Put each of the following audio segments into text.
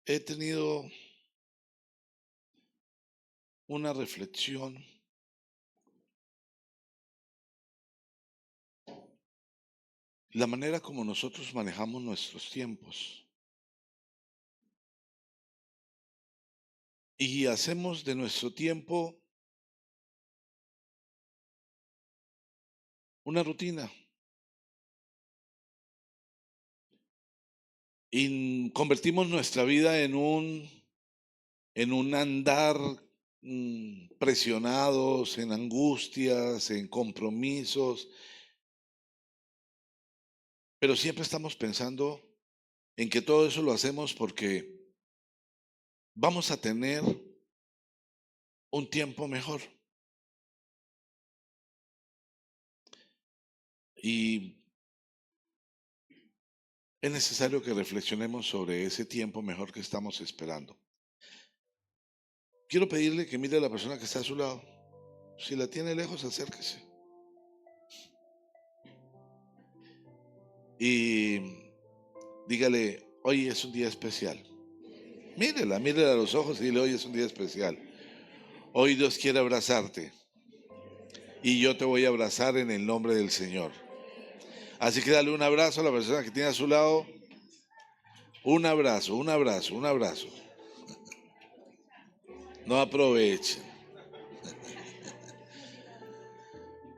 He tenido una reflexión, la manera como nosotros manejamos nuestros tiempos y hacemos de nuestro tiempo una rutina y convertimos nuestra vida en un andar presionados, en angustias, en compromisos, pero siempre estamos pensando en que todo eso lo hacemos porque vamos a tener un tiempo mejor. Y es necesario que reflexionemos sobre ese tiempo mejor que estamos esperando. Quiero pedirle que mire a la persona que está a su lado. Si la tiene lejos, acérquese. Y dígale, hoy es un día especial. Mírela a los ojos y dile, hoy es un día especial. Hoy Dios quiere abrazarte y yo te voy a abrazar en el nombre del Señor. Así que dale un abrazo a la persona que tiene a su lado. Un abrazo, un abrazo, un abrazo. No aprovechen.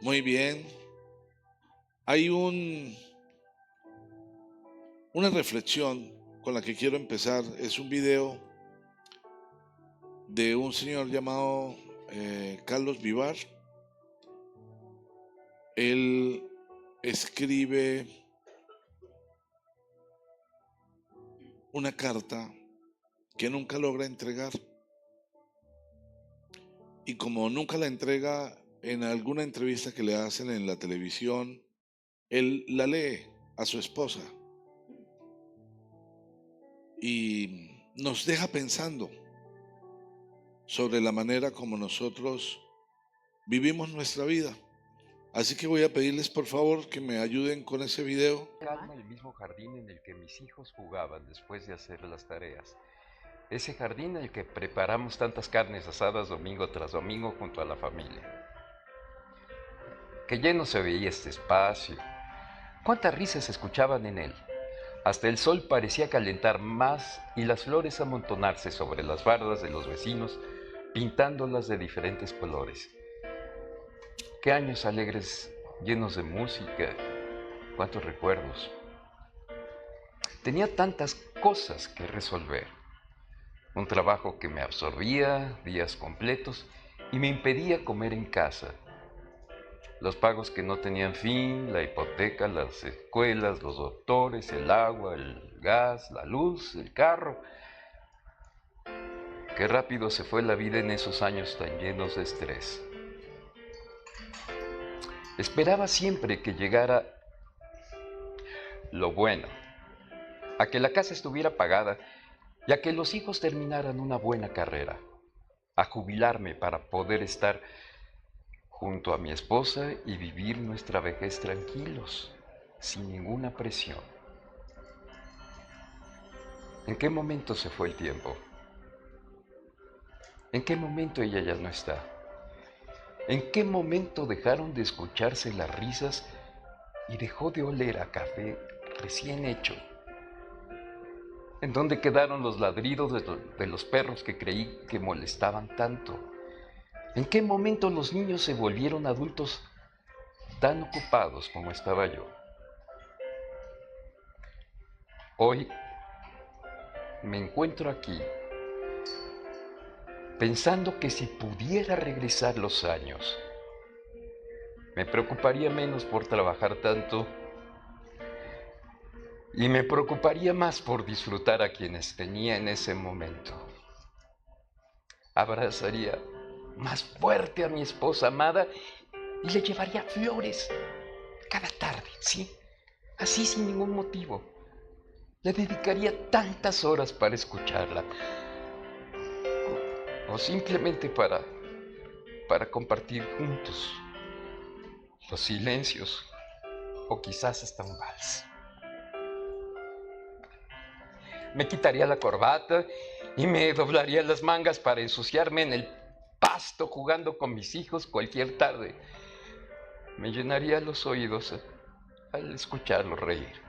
Muy bien. Hay una reflexión con la que quiero empezar. Es un video de un señor llamado Carlos Vivar. Él escribe una carta que nunca logra entregar y como nunca la entrega en alguna entrevista que le hacen en la televisión, él la lee a su esposa y nos deja pensando sobre la manera como nosotros vivimos nuestra vida. Así que voy a pedirles por favor que me ayuden con ese video. Calma el mismo jardín en el que mis hijos jugaban después de hacer las tareas. Ese jardín en el que preparamos tantas carnes asadas domingo tras domingo junto a la familia. Qué lleno se veía este espacio. Cuántas risas se escuchaban en él. Hasta el sol parecía calentar más y las flores amontonarse sobre las bardas de los vecinos, pintándolas de diferentes colores. Qué años alegres, llenos de música, cuántos recuerdos. Tenía tantas cosas que resolver. Un trabajo que me absorbía días completos y me impedía comer en casa. Los pagos que no tenían fin, la hipoteca, las escuelas, los doctores, el agua, el gas, la luz, el carro. Qué rápido se fue la vida en esos años tan llenos de estrés. Esperaba siempre que llegara lo bueno, a que la casa estuviera pagada y a que los hijos terminaran una buena carrera, a jubilarme para poder estar junto a mi esposa y vivir nuestra vejez tranquilos, sin ninguna presión. ¿En qué momento se fue el tiempo? ¿En qué momento ella ya no está? ¿En qué momento dejaron de escucharse las risas y dejó de oler a café recién hecho? ¿En dónde quedaron los ladridos de los perros que creí que molestaban tanto? ¿En qué momento los niños se volvieron adultos tan ocupados como estaba yo? Hoy me encuentro aquí pensando que si pudiera regresar los años, me preocuparía menos por trabajar tanto y me preocuparía más por disfrutar a quienes tenía en ese momento. Abrazaría más fuerte a mi esposa amada y le llevaría flores cada tarde, ¿sí? Así sin ningún motivo. Le dedicaría tantas horas para escucharla o simplemente para compartir juntos los silencios o quizás hasta un vals. me quitaría la corbata y me doblaría las mangas para ensuciarme en el pasto jugando con mis hijos cualquier tarde. Me llenaría los oídos al escucharlos reír.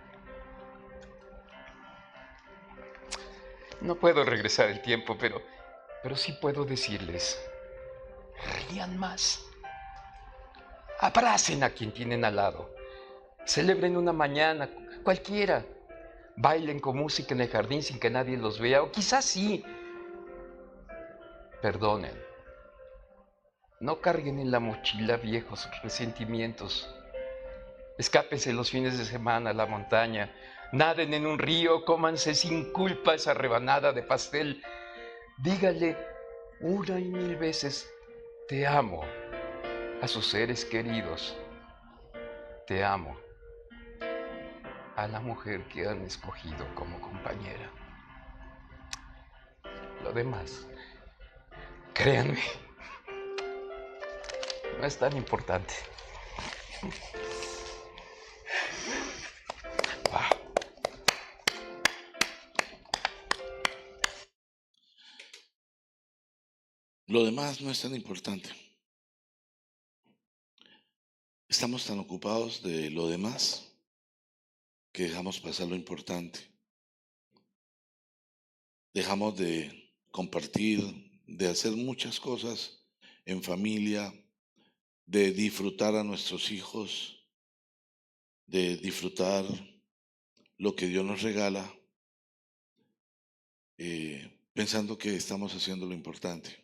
No puedo regresar el tiempo, pero sí puedo decirles, rían más. Abracen a quien tienen al lado. Celebren una mañana, cualquiera. Bailen con música en el jardín sin que nadie los vea, o quizás sí. Perdonen. No carguen en la mochila viejos resentimientos. Escápense los fines de semana a la montaña. Naden en un río, cómanse sin culpa esa rebanada de pastel. Dígale una y mil veces, te amo, a sus seres queridos. Te amo, a la mujer que han escogido como compañera. Lo demás, créanme, no es tan importante. Lo demás no es tan importante. Estamos tan ocupados de lo demás que dejamos pasar lo importante. Dejamos de compartir, de hacer muchas cosas en familia, de disfrutar a nuestros hijos, de disfrutar lo que Dios nos regala, pensando que estamos haciendo lo importante.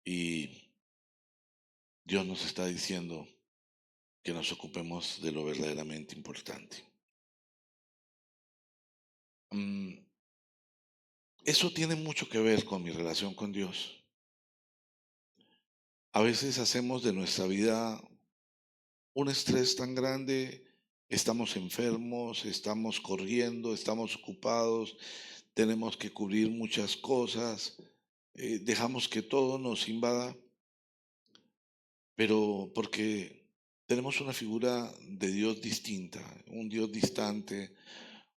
Y Dios nos está diciendo que nos ocupemos de lo verdaderamente importante. Eso tiene mucho que ver con mi relación con Dios. A veces hacemos de nuestra vida un estrés tan grande, estamos enfermos, estamos corriendo, estamos ocupados, tenemos que cubrir muchas cosas, dejamos que todo nos invada, pero porque tenemos una figura de Dios distinta, un Dios distante,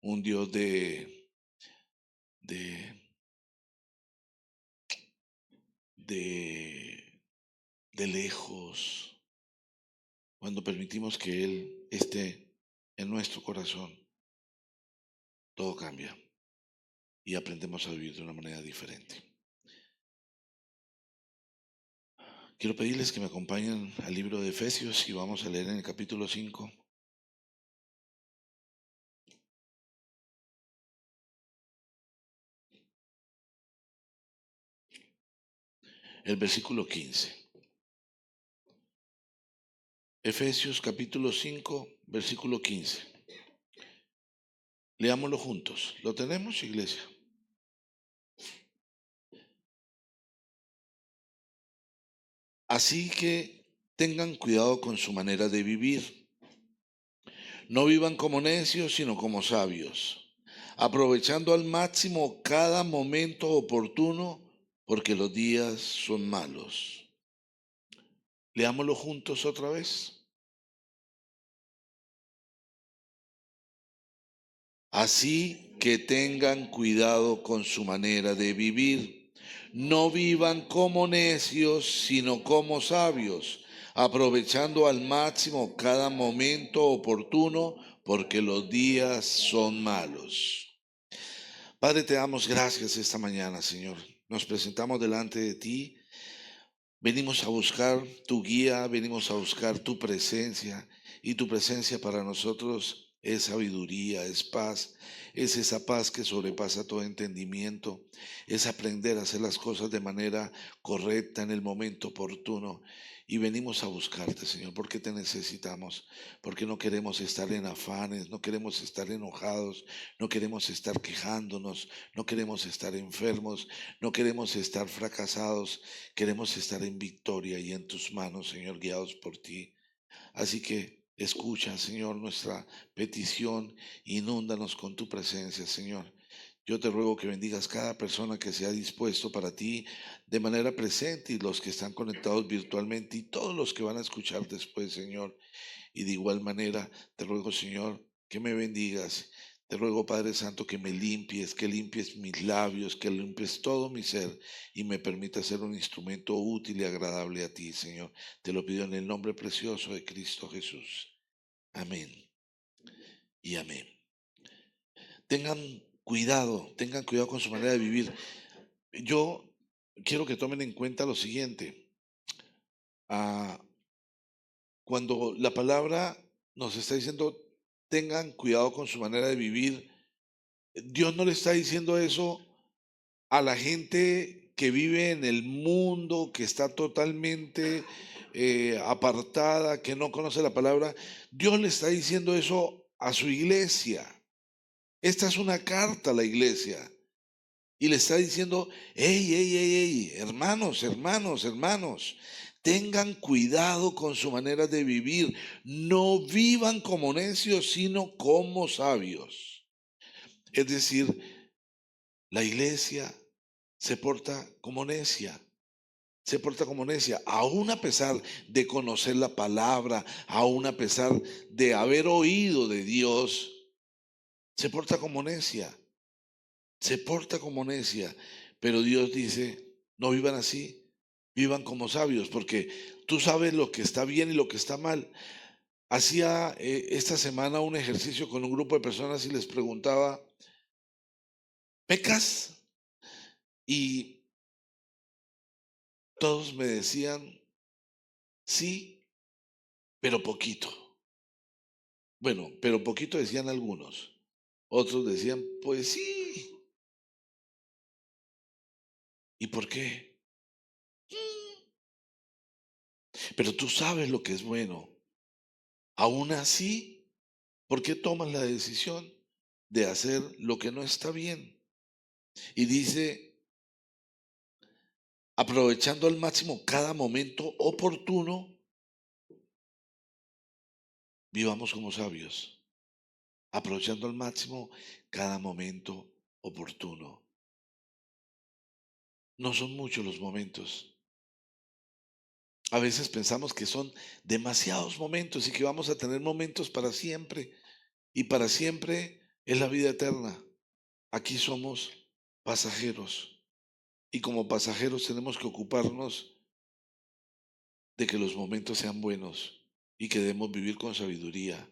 un Dios de, de lejos. Cuando permitimos que Él esté en nuestro corazón, todo cambia y aprendemos a vivir de una manera diferente. Quiero pedirles que me acompañen al libro de Efesios y vamos a leer en el capítulo 5. El versículo 15. Efesios capítulo 5, versículo 15. Leámoslo juntos. ¿Lo tenemos, iglesia? Así que tengan cuidado con su manera de vivir. No vivan como necios, sino como sabios, aprovechando al máximo cada momento oportuno, porque los días son malos. Leámoslo juntos otra vez. Así que tengan cuidado con su manera de vivir. No vivan como necios, sino como sabios, aprovechando al máximo cada momento oportuno, porque los días son malos. Padre, te damos gracias esta mañana, Señor. Nos presentamos delante de ti. Venimos a buscar tu guía, venimos a buscar tu presencia, y tu presencia para nosotros es sabiduría, es paz, es esa paz que sobrepasa todo entendimiento, es aprender a hacer las cosas de manera correcta en el momento oportuno. Y venimos a buscarte, Señor, porque te necesitamos, porque no queremos estar en afanes, no queremos estar enojados, no queremos estar quejándonos, no queremos estar enfermos, no queremos estar fracasados. Queremos estar en victoria y en tus manos, Señor, guiados por ti. Así que escucha, Señor, nuestra petición, inúndanos con tu presencia, Señor. Yo te ruego que bendigas cada persona que se ha dispuesto para ti de manera presente, y los que están conectados virtualmente y todos los que van a escuchar después, Señor. Y de igual manera te ruego, Señor, que me bendigas. Te ruego, Padre Santo, que me limpies, que limpies mis labios, que limpies todo mi ser y me permitas ser un instrumento útil y agradable a ti, Señor. Te lo pido en el nombre precioso de Cristo Jesús. Amén y amén. Tengan cuidado con su manera de vivir. Yo quiero que tomen en cuenta lo siguiente. Cuando la palabra nos está diciendo, tengan cuidado con su manera de vivir, Dios no le está diciendo eso a la gente que vive en el mundo, que está totalmente apartada, que no conoce la palabra. Dios le está diciendo eso a su iglesia. Esta es una carta a la iglesia. Y le está diciendo, hey, hermanos, tengan cuidado con su manera de vivir. No vivan como necios, sino como sabios. Es decir, la iglesia se porta como necia. Se porta como necia, aún a pesar de conocer la palabra, aún a pesar de haber oído de Dios, se porta como necia. Se porta como necia, pero Dios dice, no vivan así, vivan como sabios, porque tú sabes lo que está bien y lo que está mal. Hacía esta semana un ejercicio con un grupo de personas y les preguntaba, ¿pecas? Y todos me decían, sí, pero poquito. Bueno, pero poquito decían algunos. Otros decían, pues sí. ¿Y por qué? Pero tú sabes lo que es bueno. Aún así, ¿por qué tomas la decisión de hacer lo que no está bien? Y dice, aprovechando al máximo cada momento oportuno, vivamos como sabios. Aprovechando al máximo cada momento oportuno. No son muchos los momentos. A veces pensamos que son demasiados momentos y que vamos a tener momentos para siempre. Y para siempre es la vida eterna. Aquí somos pasajeros. Y como pasajeros tenemos que ocuparnos de que los momentos sean buenos y que debemos vivir con sabiduría.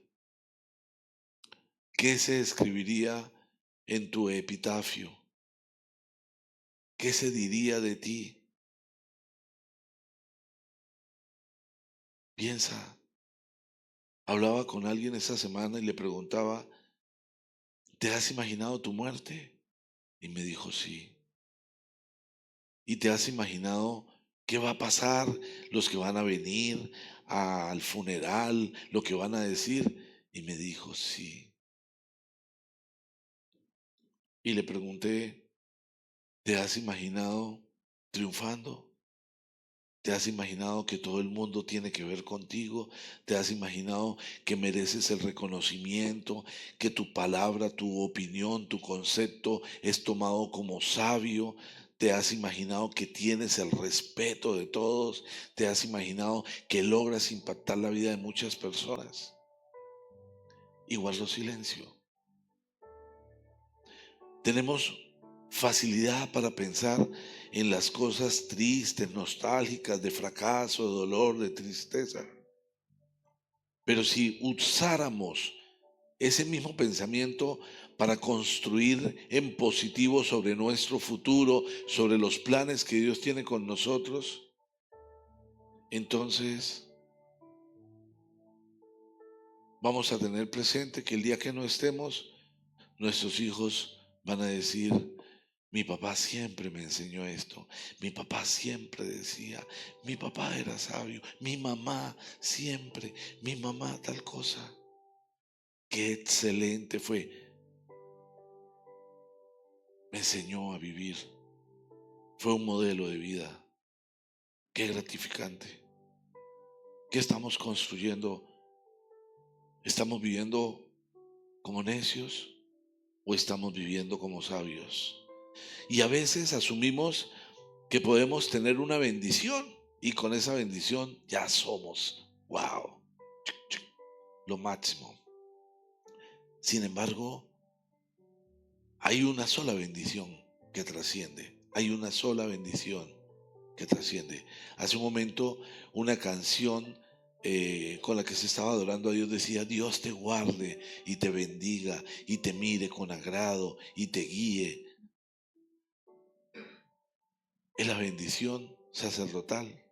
¿Qué se escribiría en tu epitafio? ¿Qué se diría de ti? Piensa. Hablaba con alguien esta semana y le preguntaba, ¿te has imaginado tu muerte? Y me dijo, sí. ¿Y te has imaginado qué va a pasar, los que van a venir al funeral, lo que van a decir? Y me dijo, sí. Y le pregunté, ¿te has imaginado triunfando? ¿Te has imaginado que todo el mundo tiene que ver contigo? ¿Te has imaginado que mereces el reconocimiento, que tu palabra, tu opinión, tu concepto es tomado como sabio? ¿Te has imaginado que tienes el respeto de todos? ¿Te has imaginado que logras impactar la vida de muchas personas? Y guardo silencio. Tenemos facilidad para pensar en las cosas tristes, nostálgicas, de fracaso, de dolor, de tristeza. Pero si usáramos ese mismo pensamiento para construir en positivo sobre nuestro futuro, sobre los planes que Dios tiene con nosotros, entonces vamos a tener presente que el día que no estemos, nuestros hijos van a decir, mi papá siempre me enseñó esto, mi papá siempre decía, mi papá era sabio, mi mamá siempre, mi mamá tal cosa. Qué excelente fue. Me enseñó a vivir. Fue un modelo de vida. Qué gratificante. ¿Qué estamos construyendo? ¿Estamos viviendo como necios o estamos viviendo como sabios? Y a veces asumimos que podemos tener una bendición y con esa bendición ya somos, wow, lo máximo. Sin embargo, Hay una sola bendición que trasciende. Hay una sola bendición que trasciende. Hace un momento una canción con la que se estaba adorando a Dios decía: Dios te guarde y te bendiga y te mire con agrado y te guíe. Es la bendición sacerdotal.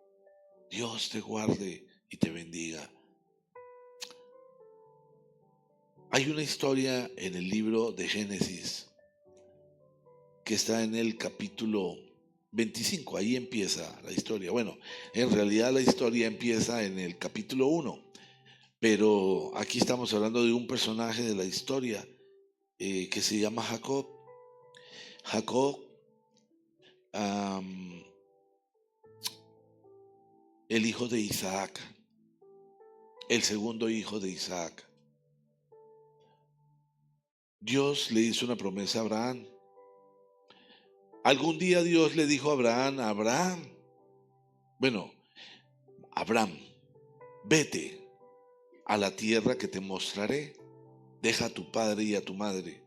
Dios te guarde y te bendiga. Hay una historia en el libro de Génesis que está en el capítulo 25, ahí empieza la historia. Bueno, en realidad la historia empieza en el capítulo 1, pero aquí estamos hablando de un personaje de la historia que se llama Jacob. Jacob, el hijo de Isaac, el segundo hijo de Isaac. Dios le hizo una promesa a Abraham. Algún día Dios le dijo a Abraham, Abraham, vete a la tierra que te mostraré, deja a tu padre y a tu madre,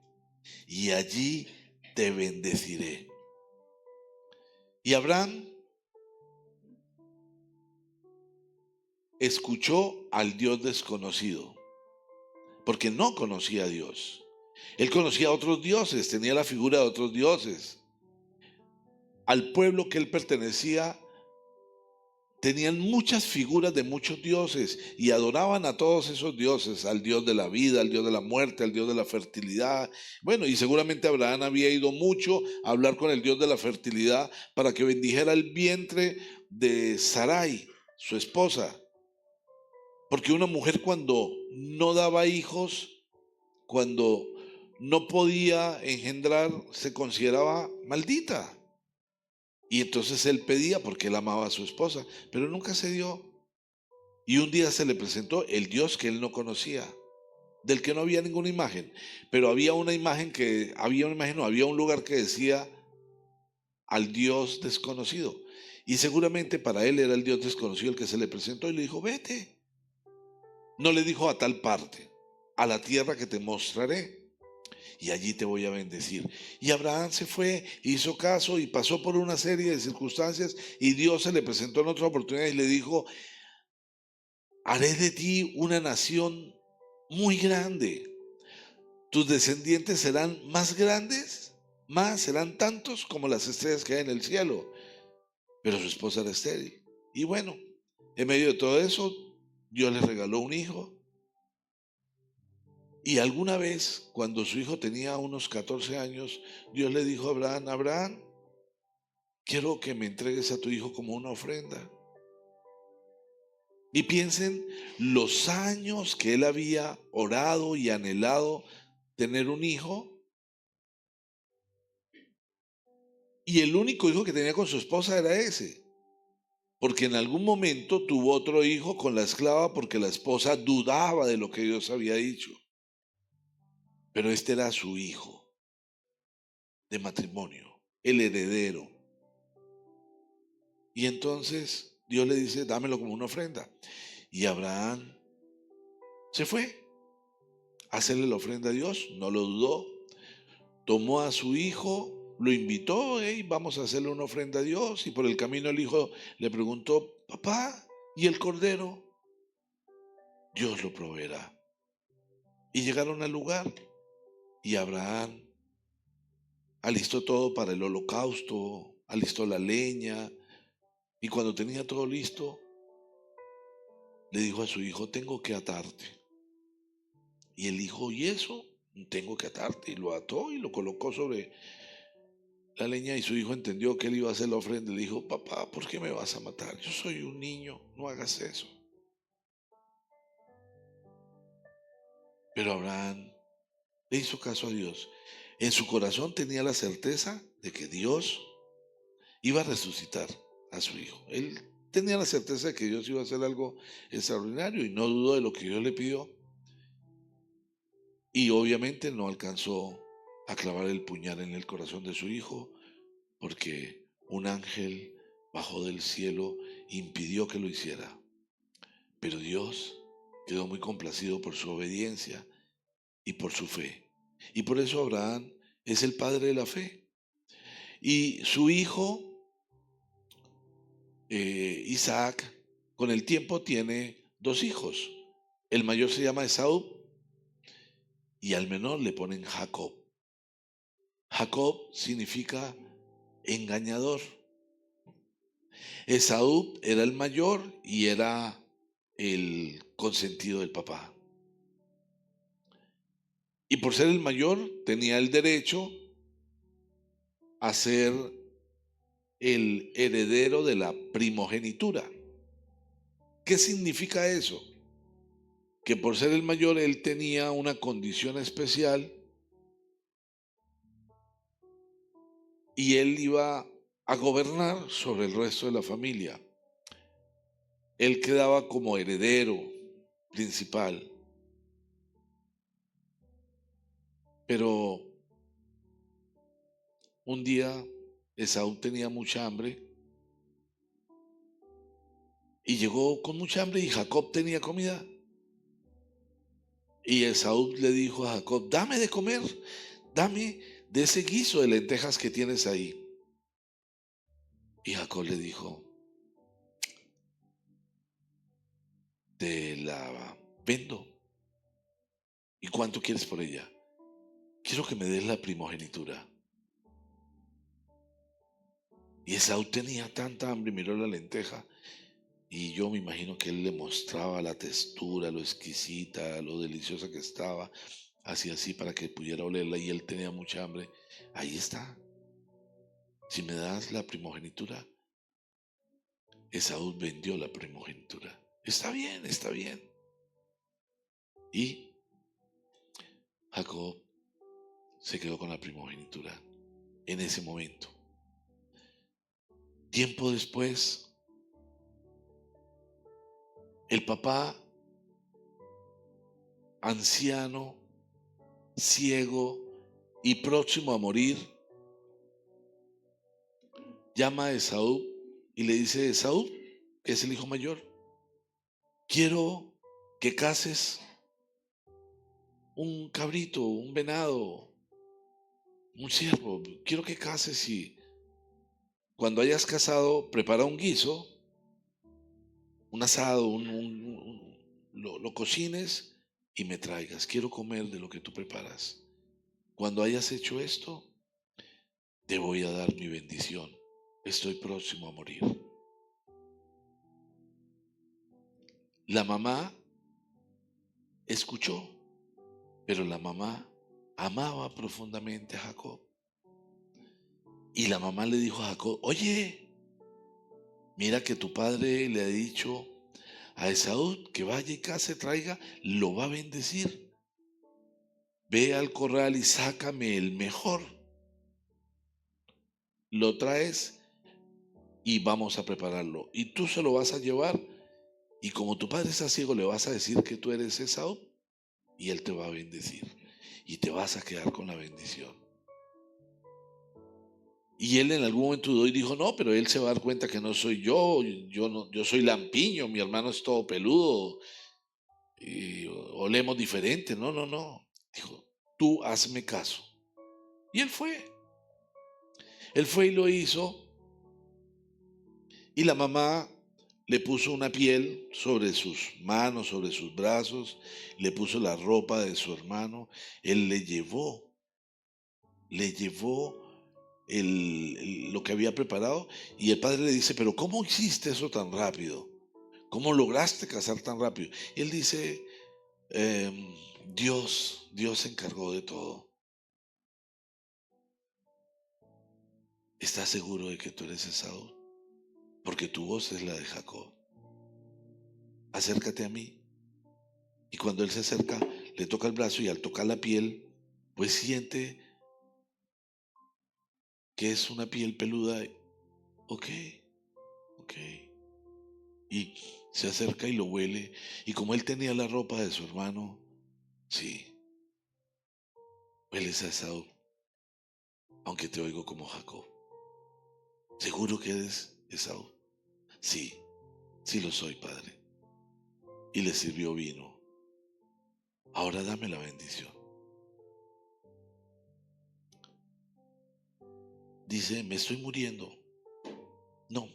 y allí te bendeciré. Y Abraham escuchó al Dios desconocido, porque no conocía a Dios. Él conocía a otros dioses, tenía la figura de otros dioses. Al pueblo que él pertenecía tenían muchas figuras de muchos dioses y adoraban a todos esos dioses, al Dios de la vida, al Dios de la muerte, al Dios de la fertilidad. Bueno, y seguramente Abraham había ido mucho a hablar con el Dios de la fertilidad para que bendijera el vientre de Sarai, su esposa. Porque una mujer cuando no daba hijos, cuando no podía engendrar, se consideraba maldita. Y entonces él pedía porque él amaba a su esposa, pero nunca se dio. Y un día se le presentó el Dios que él no conocía, del que no había ninguna imagen, pero había una imagen había un lugar que decía al Dios desconocido. Y seguramente para él era el Dios desconocido el que se le presentó y le dijo: vete. No le dijo a tal parte, a la tierra que te mostraré, y allí te voy a bendecir. Y Abraham se fue, hizo caso y pasó por una serie de circunstancias y Dios se le presentó en otra oportunidad y le dijo: haré de ti una nación muy grande. Tus descendientes serán más grandes, serán tantos como las estrellas que hay en el cielo. Pero su esposa era estéril. Y bueno, en medio de todo eso, Dios le regaló un hijo. Y alguna vez, cuando su hijo tenía unos 14 años, Dios le dijo a Abraham: Abraham, quiero que me entregues a tu hijo como una ofrenda. Y piensen los años que él había orado y anhelado tener un hijo. Y el único hijo que tenía con su esposa era ese. Porque en algún momento tuvo otro hijo con la esclava porque la esposa dudaba de lo que Dios había dicho. Pero este era su hijo de matrimonio, el heredero. Y entonces Dios le dice: dámelo como una ofrenda. Y Abraham se fue a hacerle la ofrenda a Dios, no lo dudó. Tomó a su hijo, lo invitó: hey, vamos a hacerle una ofrenda a Dios. Y por el camino el hijo le preguntó: papá, ¿y el cordero? Dios lo proveerá. Y llegaron al lugar y Abraham alistó todo para el holocausto, alistó la leña. Y cuando tenía todo listo, le dijo a su hijo: tengo que atarte. Y el hijo: ¿y eso? Tengo que atarte. Y lo ató y lo colocó sobre la leña. Y su hijo entendió que él iba a hacer la ofrenda. Le dijo: papá, ¿por qué me vas a matar? Yo soy un niño, no hagas eso. Pero Abraham le hizo caso a Dios. En su corazón tenía la certeza de que Dios iba a resucitar a su hijo. Él tenía la certeza de que Dios iba a hacer algo extraordinario y no dudó de lo que Dios le pidió. Y obviamente no alcanzó a clavar el puñal en el corazón de su hijo, porque un ángel bajó del cielo e impidió que lo hiciera. Pero Dios quedó muy complacido por su obediencia y por su fe. Y por eso Abraham es el padre de la fe. Y su hijo, Isaac, con el tiempo tiene 2 hijos. El mayor se llama Esaú y al menor le ponen Jacob. Jacob significa engañador. Esaú era el mayor y era el consentido del papá. Y por ser el mayor tenía el derecho a ser el heredero de la primogenitura. ¿Qué significa eso? Que por ser el mayor él tenía una condición especial y él iba a gobernar sobre el resto de la familia. Él quedaba como heredero principal. Pero un día Esaú tenía mucha hambre y llegó con mucha hambre y Jacob tenía comida. Y Esaú le dijo a Jacob, dame de comer, dame de ese guiso de lentejas que tienes ahí. Y Jacob le dijo, te la vendo. ¿Y cuánto quieres por ella? Quiero que me des la primogenitura. Y Esaú tenía tanta hambre, miró la lenteja y yo me imagino que él le mostraba la textura, lo exquisita, lo deliciosa que estaba, así así para que pudiera olerla y él tenía mucha hambre. Ahí está. Si me das la primogenitura, Esaú vendió la primogenitura. Está bien, está bien. Y Jacob se quedó con la primogenitura en ese momento. Tiempo después, el papá, anciano, ciego y próximo a morir, llama a Esaú y le dice, Esaú, que es el hijo mayor, quiero que cases un cabrito, un venado, un ciervo, quiero que cases y cuando hayas casado, prepara un guiso, un asado, lo cocines y me traigas. Quiero comer de lo que tú preparas. Cuando hayas hecho esto, te voy a dar mi bendición. Estoy próximo a morir. La mamá escuchó, pero la mamá amaba profundamente a Jacob. Y la mamá le dijo a Jacob, oye, mira que tu padre le ha dicho a Esaú que vaya y case, traiga, lo va a bendecir. Ve al corral y sácame el mejor. Lo traes y vamos a prepararlo. Y tú se lo vas a llevar. Y como tu padre está ciego, le vas a decir que tú eres Esaú y él te va a bendecir. Y te vas a quedar con la bendición. Y él en algún momento dudó y dijo, no, pero él se va a dar cuenta que no soy yo. Yo soy lampiño, mi hermano es todo peludo. Y olemos diferente. No, no, no. Dijo, tú hazme caso. Y él fue. Él fue y lo hizo. Y la mamá le puso una piel sobre sus manos, sobre sus brazos, le puso la ropa de su hermano. Él le llevó lo que había preparado. Y el padre le dice, pero ¿cómo hiciste eso tan rápido? ¿Cómo lograste casar tan rápido? Y él dice, Dios se encargó de todo. ¿Estás seguro de que tú eres Esaú? Porque tu voz es la de Jacob. Acércate a mí. Y cuando él se acerca, le toca el brazo y al tocar la piel, pues siente que es una piel peluda. Ok. Y se acerca y lo huele. Y como él tenía la ropa de su hermano, sí, hueles a Esaú, aunque te oigo como Jacob. ¿Seguro que eres Esaú? Sí, sí lo soy, padre. Y le sirvió vino. Ahora dame la bendición. dice, me estoy muriendo. No,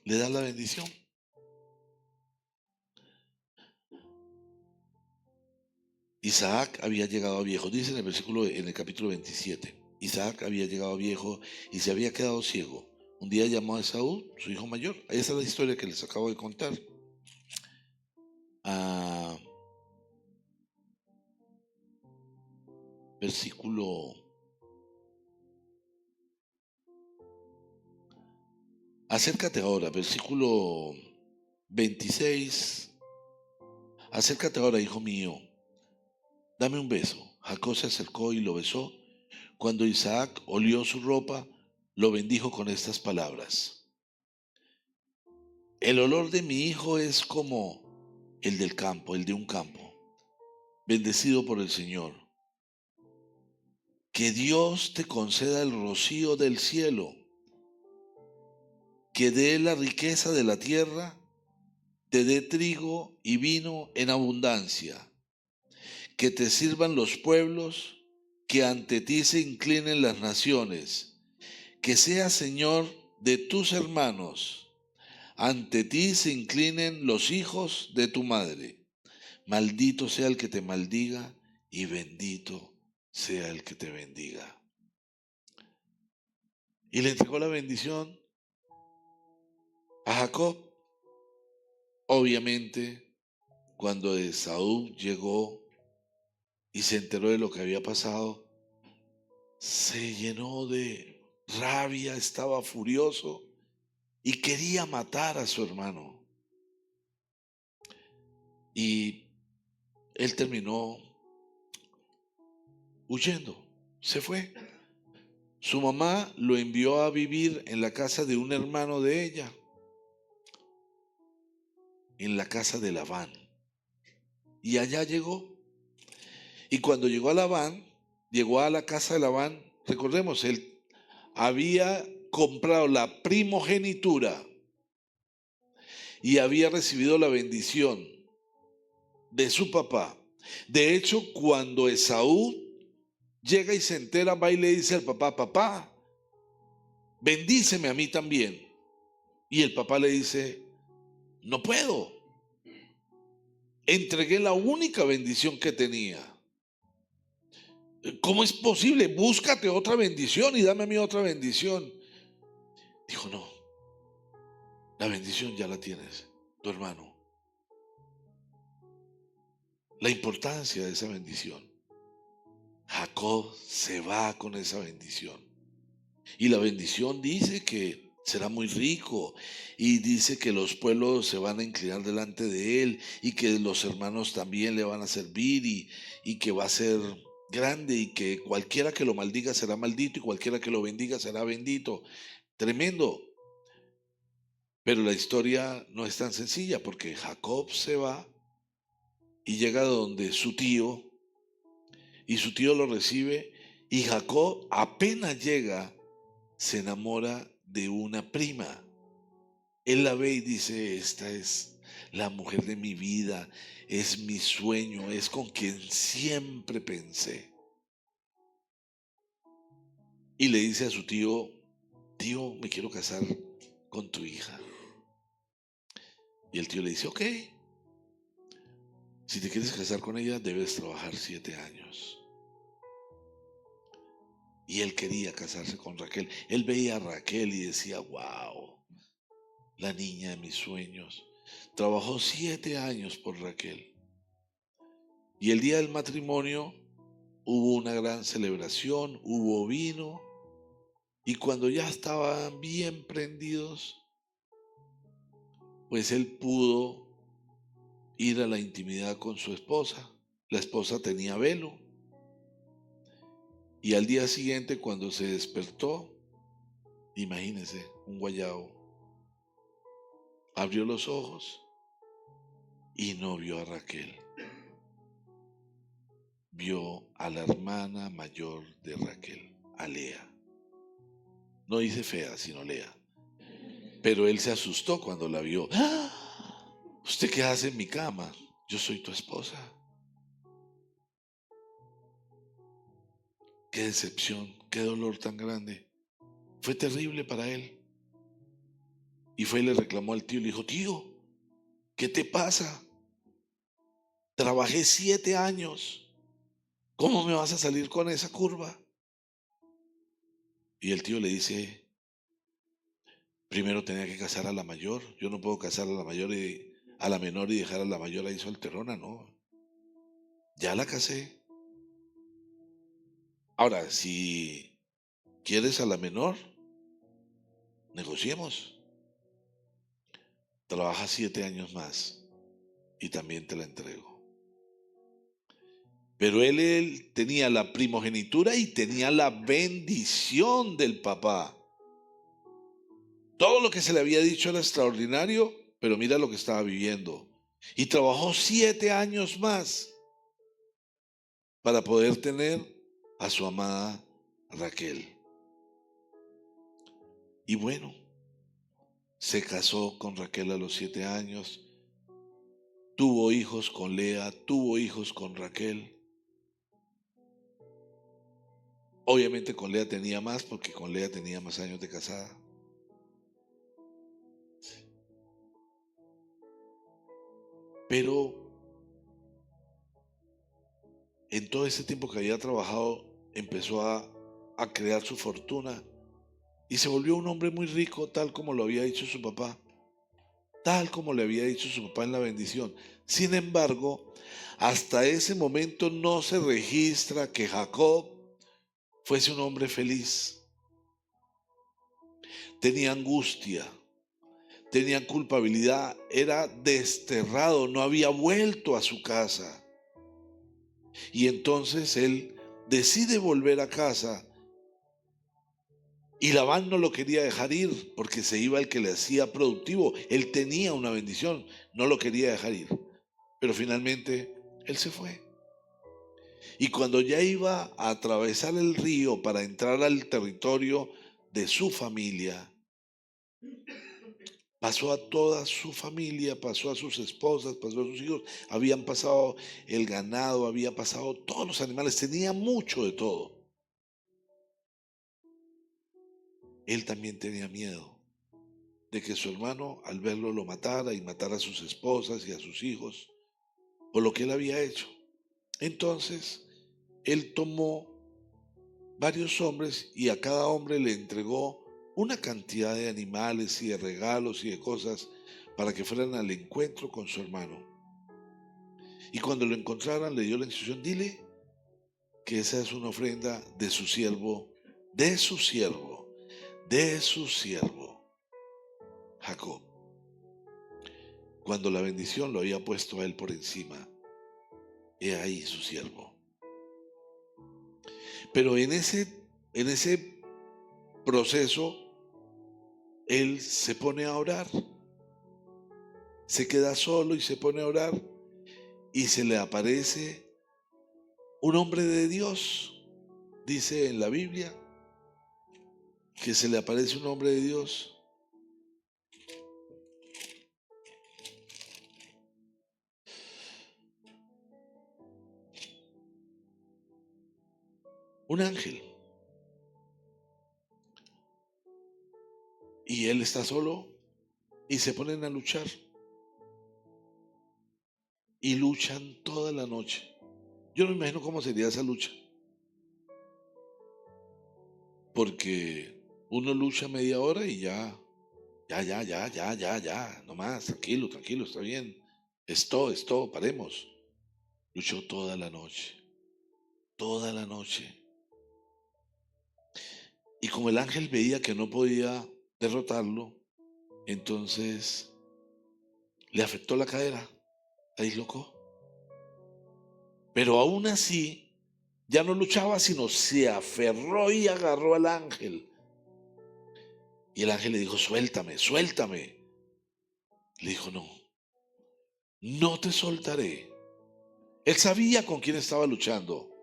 le da la bendición. Isaac había llegado a viejo, dice en el capítulo 27. Isaac había llegado a viejo y se había quedado ciego. Un día llamó a Esaú, su hijo mayor. Esa es la historia que les acabo de contar. Versículo. Acércate ahora, versículo 26. Acércate ahora, hijo mío, dame un beso. Jacob se acercó y lo besó. Cuando Isaac olió su ropa, lo bendijo con estas palabras: el olor de mi hijo es como el del campo, el de un campo, bendecido por el Señor. Que Dios te conceda el rocío del cielo, que dé la riqueza de la tierra, te dé trigo y vino en abundancia, que te sirvan los pueblos, que ante ti se inclinen las naciones, que seas Señor de tus hermanos, ante ti se inclinen los hijos de tu madre. Maldito sea el que te maldiga y bendito sea el que te bendiga. Y le entregó la bendición a Jacob. Obviamente, cuando Esaú llegó y se enteró de lo que había pasado, se llenó de rabia, estaba furioso y quería matar a su hermano. Y él terminó huyendo, se fue. Su mamá lo envió a vivir en la casa de un hermano de ella, en la casa de Labán. Y allá llegó. Y cuando llegó a Labán, llegó a la casa de Labán, recordemos, él había comprado la primogenitura y había recibido la bendición de su papá. De hecho, cuando Esaú llega y se entera, va y le dice al papá: papá, bendíceme a mí también. Y el papá le dice: no puedo. Entregué la única bendición que tenía. ¿Cómo es posible? Búscate otra bendición y dame a mí otra bendición. Dijo: no, la bendición ya la tienes, tu hermano. La importancia de esa bendición. Jacob se va con esa bendición. Y la bendición dice que será muy rico, y dice que los pueblos se van a inclinar delante de él, y que los hermanos también le van a servir, y que va a ser grande, y que cualquiera que lo maldiga será maldito y cualquiera que lo bendiga será bendito. Tremendo. Pero la historia no es tan sencilla, porque Jacob se va y llega donde su tío, y su tío lo recibe, y Jacob apenas llega se enamora de una prima. Él la ve y dice: esta es la mujer de mi vida, es mi sueño, es con quien siempre pensé. Y le dice a su tío: tío, me quiero casar con tu hija. Y el tío le dice: ok, si te quieres casar con ella debes trabajar 7 años. Y él quería casarse con Raquel. Él veía a Raquel y decía: wow, la niña de mis sueños. Trabajó 7 años por Raquel. Y el día del matrimonio hubo una gran celebración, hubo vino. Y cuando ya estaban bien prendidos, pues él pudo ir a la intimidad con su esposa. La esposa tenía velo. Y al día siguiente, cuando se despertó, imagínense, un guayabo, abrió los ojos y no vio a Raquel. Vio a la hermana mayor de Raquel, a Lea. No dice fea, sino Lea. Pero él se asustó cuando la vio. ¡Ah! ¿Usted qué hace en mi cama? Yo soy tu esposa. Qué decepción, qué dolor tan grande. Fue terrible para él. Y fue y le reclamó al tío y le dijo: tío, ¿qué te pasa? Trabajé 7 años. ¿Cómo me vas a salir con esa curva? Y el tío le dice: primero tenía que casar a la mayor. Yo no puedo casar a la mayor y a la menor y dejar a la mayor ahí solterona, no. Ya la casé. Ahora, si quieres a la menor, negociemos. Trabaja 7 años más y también te la entrego. Pero él tenía la primogenitura y tenía la bendición del papá. Todo lo que se le había dicho era extraordinario, pero mira lo que estaba viviendo. Y trabajó 7 años más para poder tener a su amada Raquel. Y bueno, se casó con Raquel a los 7 años, tuvo hijos con Lea, tuvo hijos con Raquel. Obviamente con Lea tenía más, porque con Lea tenía más años de casada. Pero en todo ese tiempo que había trabajado, empezó a crear su fortuna y se volvió un hombre muy rico, tal como lo había dicho su papá, tal como le había dicho su papá en la bendición. Sin embargo, hasta ese momento no se registra que Jacob fuese un hombre feliz. Tenía angustia, tenía culpabilidad, era desterrado, no había vuelto a su casa. Y entonces él decide volver a casa y Labán no lo quería dejar ir porque se iba el que le hacía productivo. Él tenía una bendición, no lo quería dejar ir. Pero finalmente él se fue. Y cuando ya iba a atravesar el río para entrar al territorio de su familia, pasó a toda su familia, pasó a sus esposas, pasó a sus hijos, habían pasado el ganado, había pasado todos los animales, tenía mucho de todo. Él también tenía miedo de que su hermano al verlo lo matara y matara a sus esposas y a sus hijos por lo que él había hecho. Entonces, él tomó varios hombres y a cada hombre le entregó una cantidad de animales y de regalos y de cosas para que fueran al encuentro con su hermano. Y cuando lo encontraran le dio la instrucción: dile que esa es una ofrenda de su siervo, de su siervo, de su siervo, Jacob. Cuando la bendición lo había puesto a él por encima, he ahí su siervo. Pero en ese proceso, él se pone a orar, se queda solo y se pone a orar y se le aparece un hombre de Dios. Dice en la Biblia que se le aparece un hombre de Dios. Un ángel. Y él está solo y se ponen a luchar. Y luchan toda la noche. Yo no me imagino cómo sería esa lucha. Porque uno lucha media hora y ya, no más, tranquilo, está bien. Es todo, paremos. Luchó toda la noche. Y como el ángel veía que no podía derrotarlo, entonces le afectó la cadera, la dislocó. Pero aún así, ya no luchaba, sino se aferró y agarró al ángel. Y el ángel le dijo: suéltame, suéltame. Le dijo: no, no te soltaré. Él sabía con quién estaba luchando.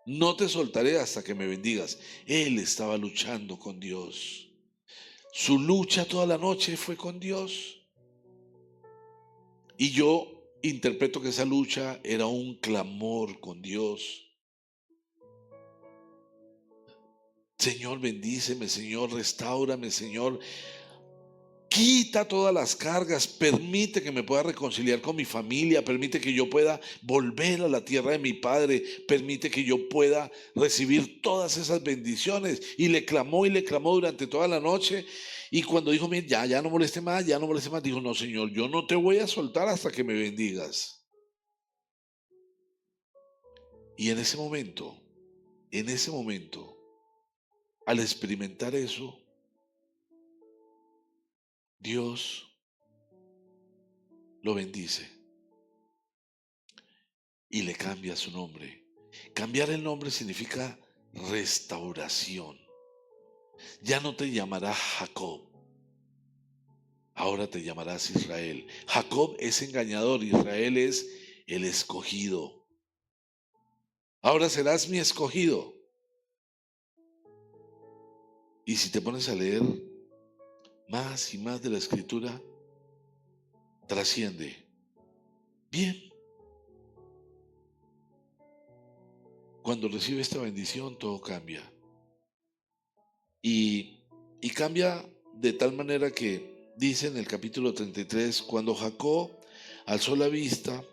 No te soltaré hasta que me bendigas. Él estaba luchando con Dios. Su lucha toda la noche fue con Dios. Y yo interpreto que esa lucha era un clamor con Dios. Señor, bendíceme, Señor, restáurame, Señor. Quita todas las cargas, permite que me pueda reconciliar con mi familia, permite que yo pueda volver a la tierra de mi padre, permite que yo pueda recibir todas esas bendiciones. Y le clamó durante toda la noche. Y cuando dijo, mira, ya no moleste más, ya no moleste más, dijo, no, Señor, yo no te voy a soltar hasta que me bendigas. Y en ese momento, al experimentar eso, Dios lo bendice y le cambia su nombre. Cambiar el nombre significa restauración. Ya no te llamarás Jacob, ahora te llamarás Israel. Jacob es engañador, Israel es el escogido. Ahora serás mi escogido. Y si te pones a leer más y más de la escritura, trasciende. Bien, cuando recibe esta bendición, todo cambia. Y cambia de tal manera que dice en el capítulo 33, cuando Jacob alzó la vista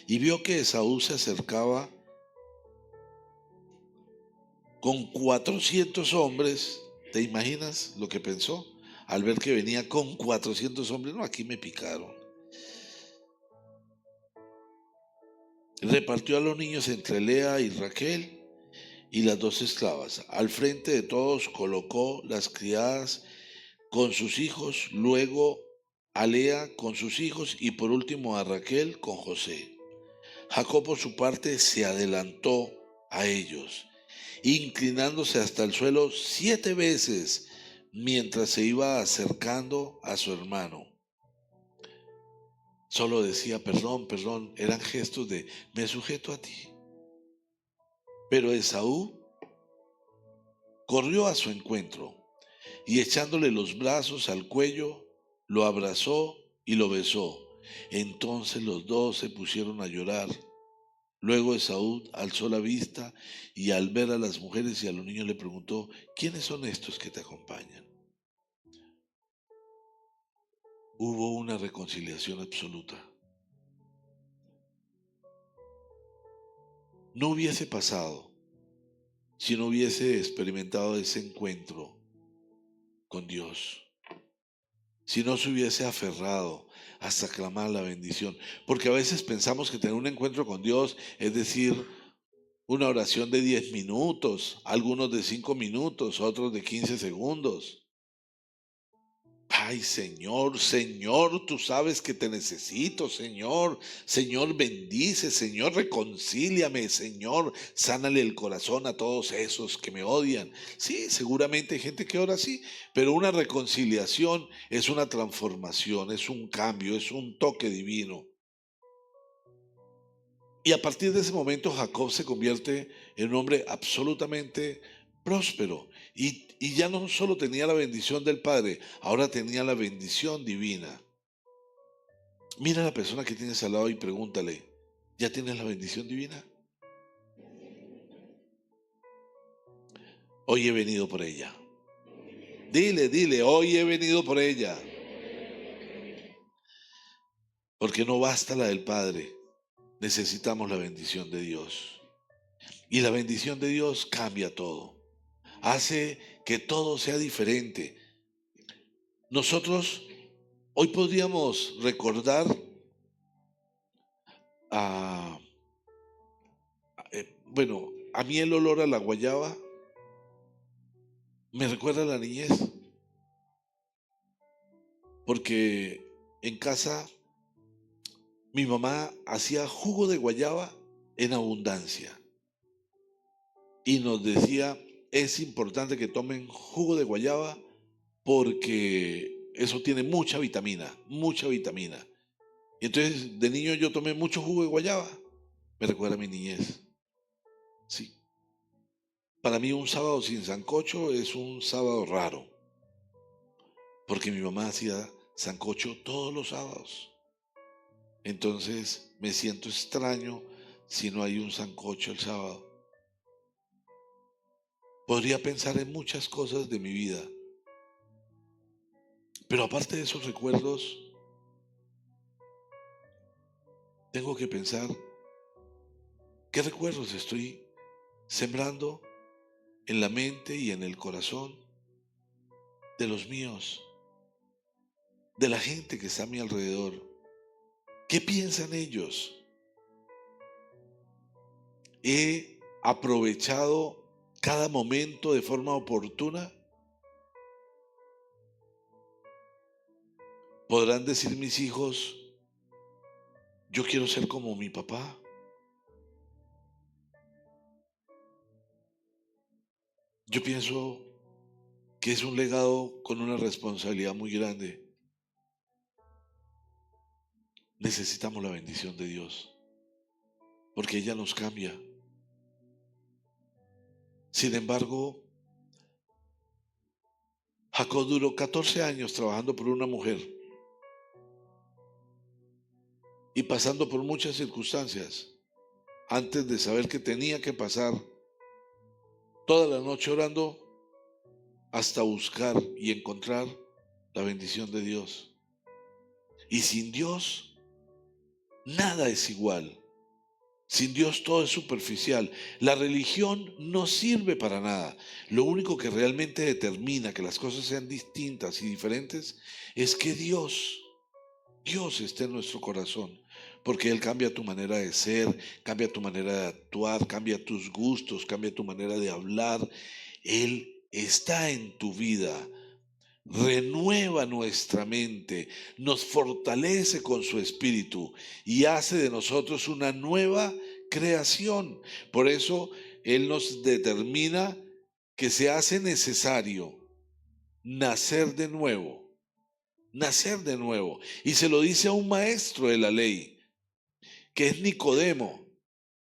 y vio que Esaú se acercaba con 400 hombres, ¿te imaginas lo que pensó? Al ver que venía con 400 hombres, no, aquí me picaron. Repartió a los niños entre Lea y Raquel y las dos esclavas. Al frente de todos colocó las criadas con sus hijos, luego a Lea con sus hijos y por último a Raquel con José. Jacob por su parte se adelantó a ellos, inclinándose hasta el suelo 7 veces mientras se iba acercando a su hermano. Solo decía perdón, perdón, eran gestos de me sujeto a ti. Pero Esaú corrió a su encuentro y echándole los brazos al cuello, lo abrazó y lo besó. Entonces los dos se pusieron a llorar. Luego Esaú alzó la vista y al ver a las mujeres y a los niños le preguntó, ¿quiénes son estos que te acompañan? Hubo una reconciliación absoluta. No hubiese pasado si no hubiese experimentado ese encuentro con Dios, si no se hubiese aferrado hasta clamar la bendición. Porque a veces pensamos que tener un encuentro con Dios es decir, una oración de 10 minutos, algunos de 5 minutos, otros de 15 segundos. Ay, Señor, Señor, tú sabes que te necesito, Señor. Señor, bendice, Señor, reconcíliame, Señor, sánale el corazón a todos esos que me odian. Sí, seguramente hay gente que ora así, pero una reconciliación es una transformación, es un cambio, es un toque divino. Y a partir de ese momento Jacob se convierte en un hombre absolutamente próspero. Y ya no solo tenía la bendición del Padre, ahora tenía la bendición divina. Mira a la persona que tienes al lado y pregúntale, ¿ya tienes la bendición divina? Hoy he venido por ella. Dile, hoy he venido por ella. Porque no basta la del Padre, necesitamos la bendición de Dios. Y la bendición de Dios cambia todo. Hace que todo sea diferente. Nosotros hoy podríamos recordar a, bueno, a mí el olor a la guayaba me recuerda a la niñez, porque en casa mi mamá hacía jugo de guayaba en abundancia y nos decía, es importante que tomen jugo de guayaba porque eso tiene mucha vitamina, mucha vitamina. Y entonces de niño yo tomé mucho jugo de guayaba, me recuerda a mi niñez. Sí. Para mí un sábado sin sancocho es un sábado raro, porque mi mamá hacía sancocho todos los sábados. Entonces me siento extraño si no hay un sancocho el sábado. Podría pensar en muchas cosas de mi vida, pero aparte de esos recuerdos, tengo que pensar qué recuerdos estoy sembrando en la mente y en el corazón de los míos, de la gente que está a mi alrededor. ¿Qué piensan ellos? ¿He aprovechado cada momento de forma oportuna? ¿Podrán decir mis hijos, yo quiero ser como mi papá? Yo pienso que es un legado con una responsabilidad muy grande. Necesitamos la bendición de Dios, porque ella nos cambia. Sin embargo, Jacob duró 14 años trabajando por una mujer y pasando por muchas circunstancias antes de saber que tenía que pasar toda la noche orando hasta buscar y encontrar la bendición de Dios. Y sin Dios, nada es igual. Sin Dios todo es superficial. La religión no sirve para nada. Lo único que realmente determina que las cosas sean distintas y diferentes es que Dios esté en nuestro corazón. Porque Él cambia tu manera de ser, cambia tu manera de actuar, cambia tus gustos, cambia tu manera de hablar. Él está en tu vida. Renueva nuestra mente, nos fortalece con su espíritu y hace de nosotros una nueva creación. Por eso Él nos determina que se hace necesario nacer de nuevo, nacer de nuevo. Y se lo dice a un maestro de la ley, que es Nicodemo.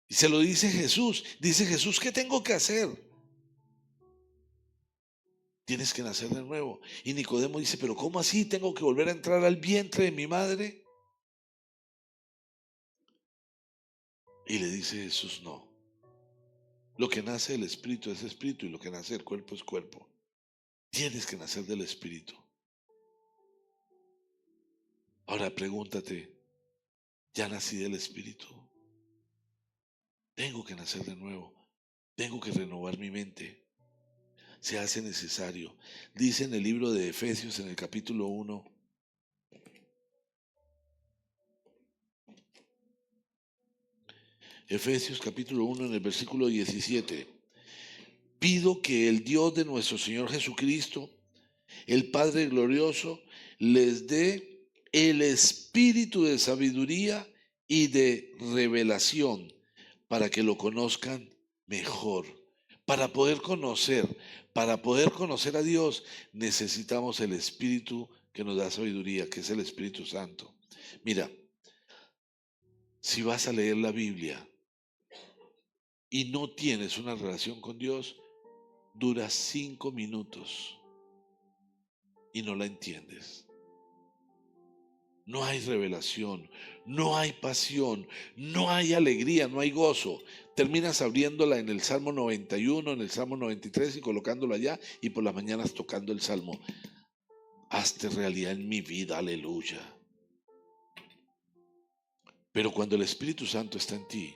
Y se lo dice Jesús. Dice Jesús, ¿qué tengo que hacer? Tienes que nacer de nuevo. Y Nicodemo dice, pero ¿cómo así? ¿Tengo que volver a entrar al vientre de mi madre? Y le dice Jesús, no. Lo que nace del espíritu es espíritu y lo que nace del cuerpo es cuerpo. Tienes que nacer del espíritu. Ahora pregúntate, ¿ya nací del espíritu? Tengo que nacer de nuevo. Tengo que renovar mi mente. Se hace necesario. Dice en el libro de Efesios, en el capítulo 1, Efesios capítulo 1 en el versículo 17. Pido que el Dios de nuestro Señor Jesucristo, el Padre glorioso, les dé el espíritu de sabiduría y de revelación para que lo conozcan mejor. Para poder conocer a Dios, necesitamos el espíritu que nos da sabiduría, que es el Espíritu Santo. Mira, si vas a leer la Biblia y no tienes una relación con Dios, dura 5 minutos y no la entiendes. No hay revelación, no hay pasión, no hay alegría, no hay gozo. Terminas abriéndola en el Salmo 91, en el Salmo 93 y colocándola allá y por las mañanas tocando el Salmo. Hazte realidad en mi vida, aleluya. Pero cuando el Espíritu Santo está en ti,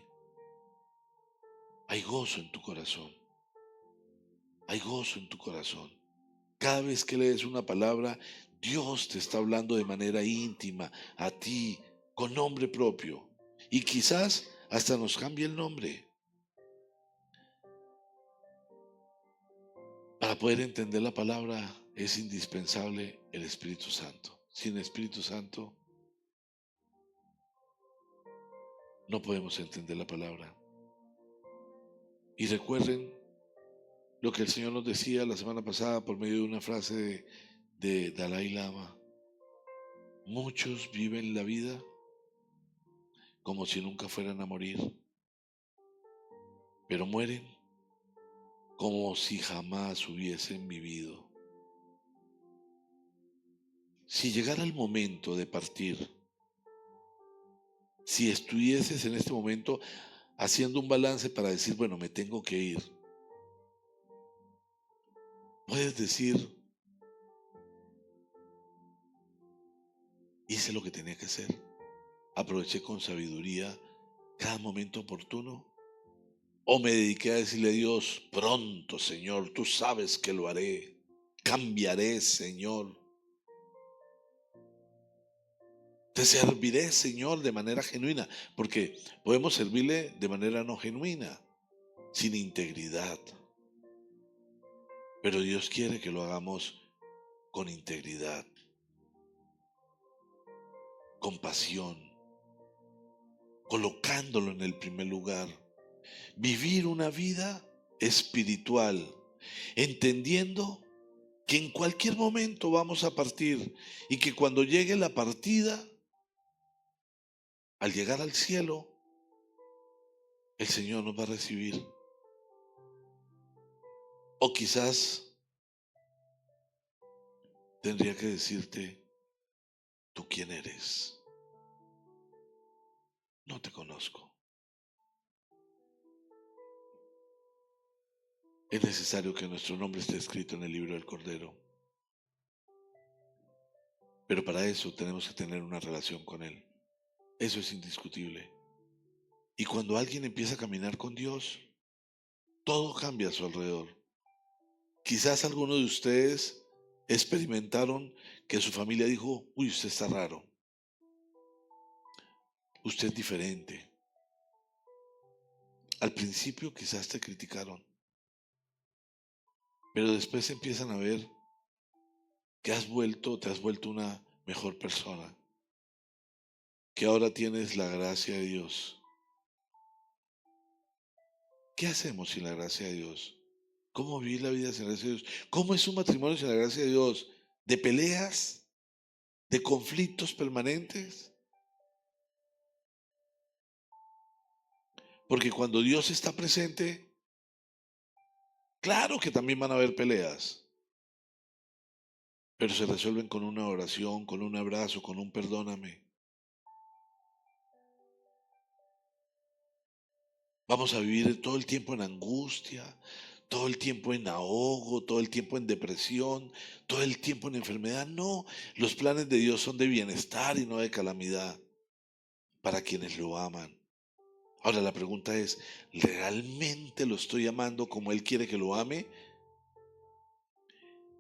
hay gozo en tu corazón. Hay gozo en tu corazón. Cada vez que lees una palabra, Dios te está hablando de manera íntima, a ti, con nombre propio. Y quizás hasta nos cambie el nombre. Para poder entender la palabra es indispensable el Espíritu Santo. Sin Espíritu Santo no podemos entender la palabra. Y recuerden lo que el Señor nos decía la semana pasada por medio de una frase de Dalai Lama. Muchos viven la vida como si nunca fueran a morir, pero mueren como si jamás hubiesen vivido. Si llegara el momento de partir, si estuvieses en este momento haciendo un balance para decir, bueno, me tengo que ir, puedes decir, hice lo que tenía que hacer, aproveché con sabiduría cada momento oportuno, o me dediqué a decirle a Dios, pronto, Señor, tú sabes que lo haré, cambiaré, Señor, te serviré, Señor, de manera genuina, porque podemos servirle de manera no genuina, sin integridad, pero Dios quiere que lo hagamos con integridad, con pasión, colocándolo en el primer lugar. Vivir una vida espiritual, entendiendo que en cualquier momento vamos a partir y que cuando llegue la partida, al llegar al cielo, el Señor nos va a recibir. O quizás tendría que decirte, ¿tú quién eres? No te conozco. Es necesario que nuestro nombre esté escrito en el libro del Cordero. Pero para eso tenemos que tener una relación con Él. Eso es indiscutible. Y cuando alguien empieza a caminar con Dios, todo cambia a su alrededor. Quizás algunos de ustedes experimentaron que su familia dijo, uy, usted está raro, usted es diferente. Al principio quizás te criticaron, pero después empiezan a ver que te has vuelto una mejor persona, que ahora tienes la gracia de Dios. ¿Qué hacemos sin la gracia de Dios? ¿Cómo vivir la vida sin la gracia de Dios? ¿Cómo es un matrimonio sin la gracia de Dios? ¿De peleas? ¿De conflictos permanentes? Porque cuando Dios está presente, claro que también van a haber peleas, pero se resuelven con una oración, con un abrazo, con un perdóname. Vamos a vivir todo el tiempo en angustia, todo el tiempo en ahogo, todo el tiempo en depresión, todo el tiempo en enfermedad. No, los planes de Dios son de bienestar y no de calamidad para quienes lo aman. Ahora la pregunta es, ¿realmente lo estoy amando como Él quiere que lo ame?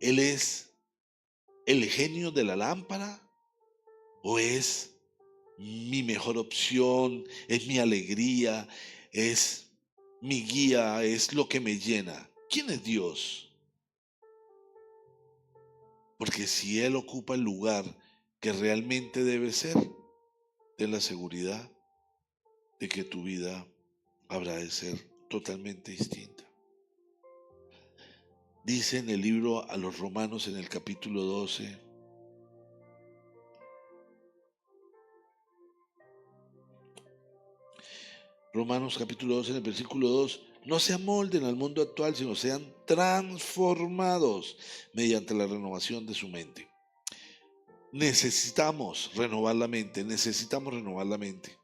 ¿Él es el genio de la lámpara? ¿O es mi mejor opción, es mi alegría, es mi guía, es lo que me llena? ¿Quién es Dios? Porque si Él ocupa el lugar que realmente debe ser, ten la seguridad de que tu vida habrá de ser totalmente distinta. Dice en el libro a los Romanos en el capítulo 12, Romanos capítulo 12 en el versículo 2, no se amolden al mundo actual, sino sean transformados mediante la renovación de su mente. Necesitamos renovar la mente, necesitamos renovar la mente.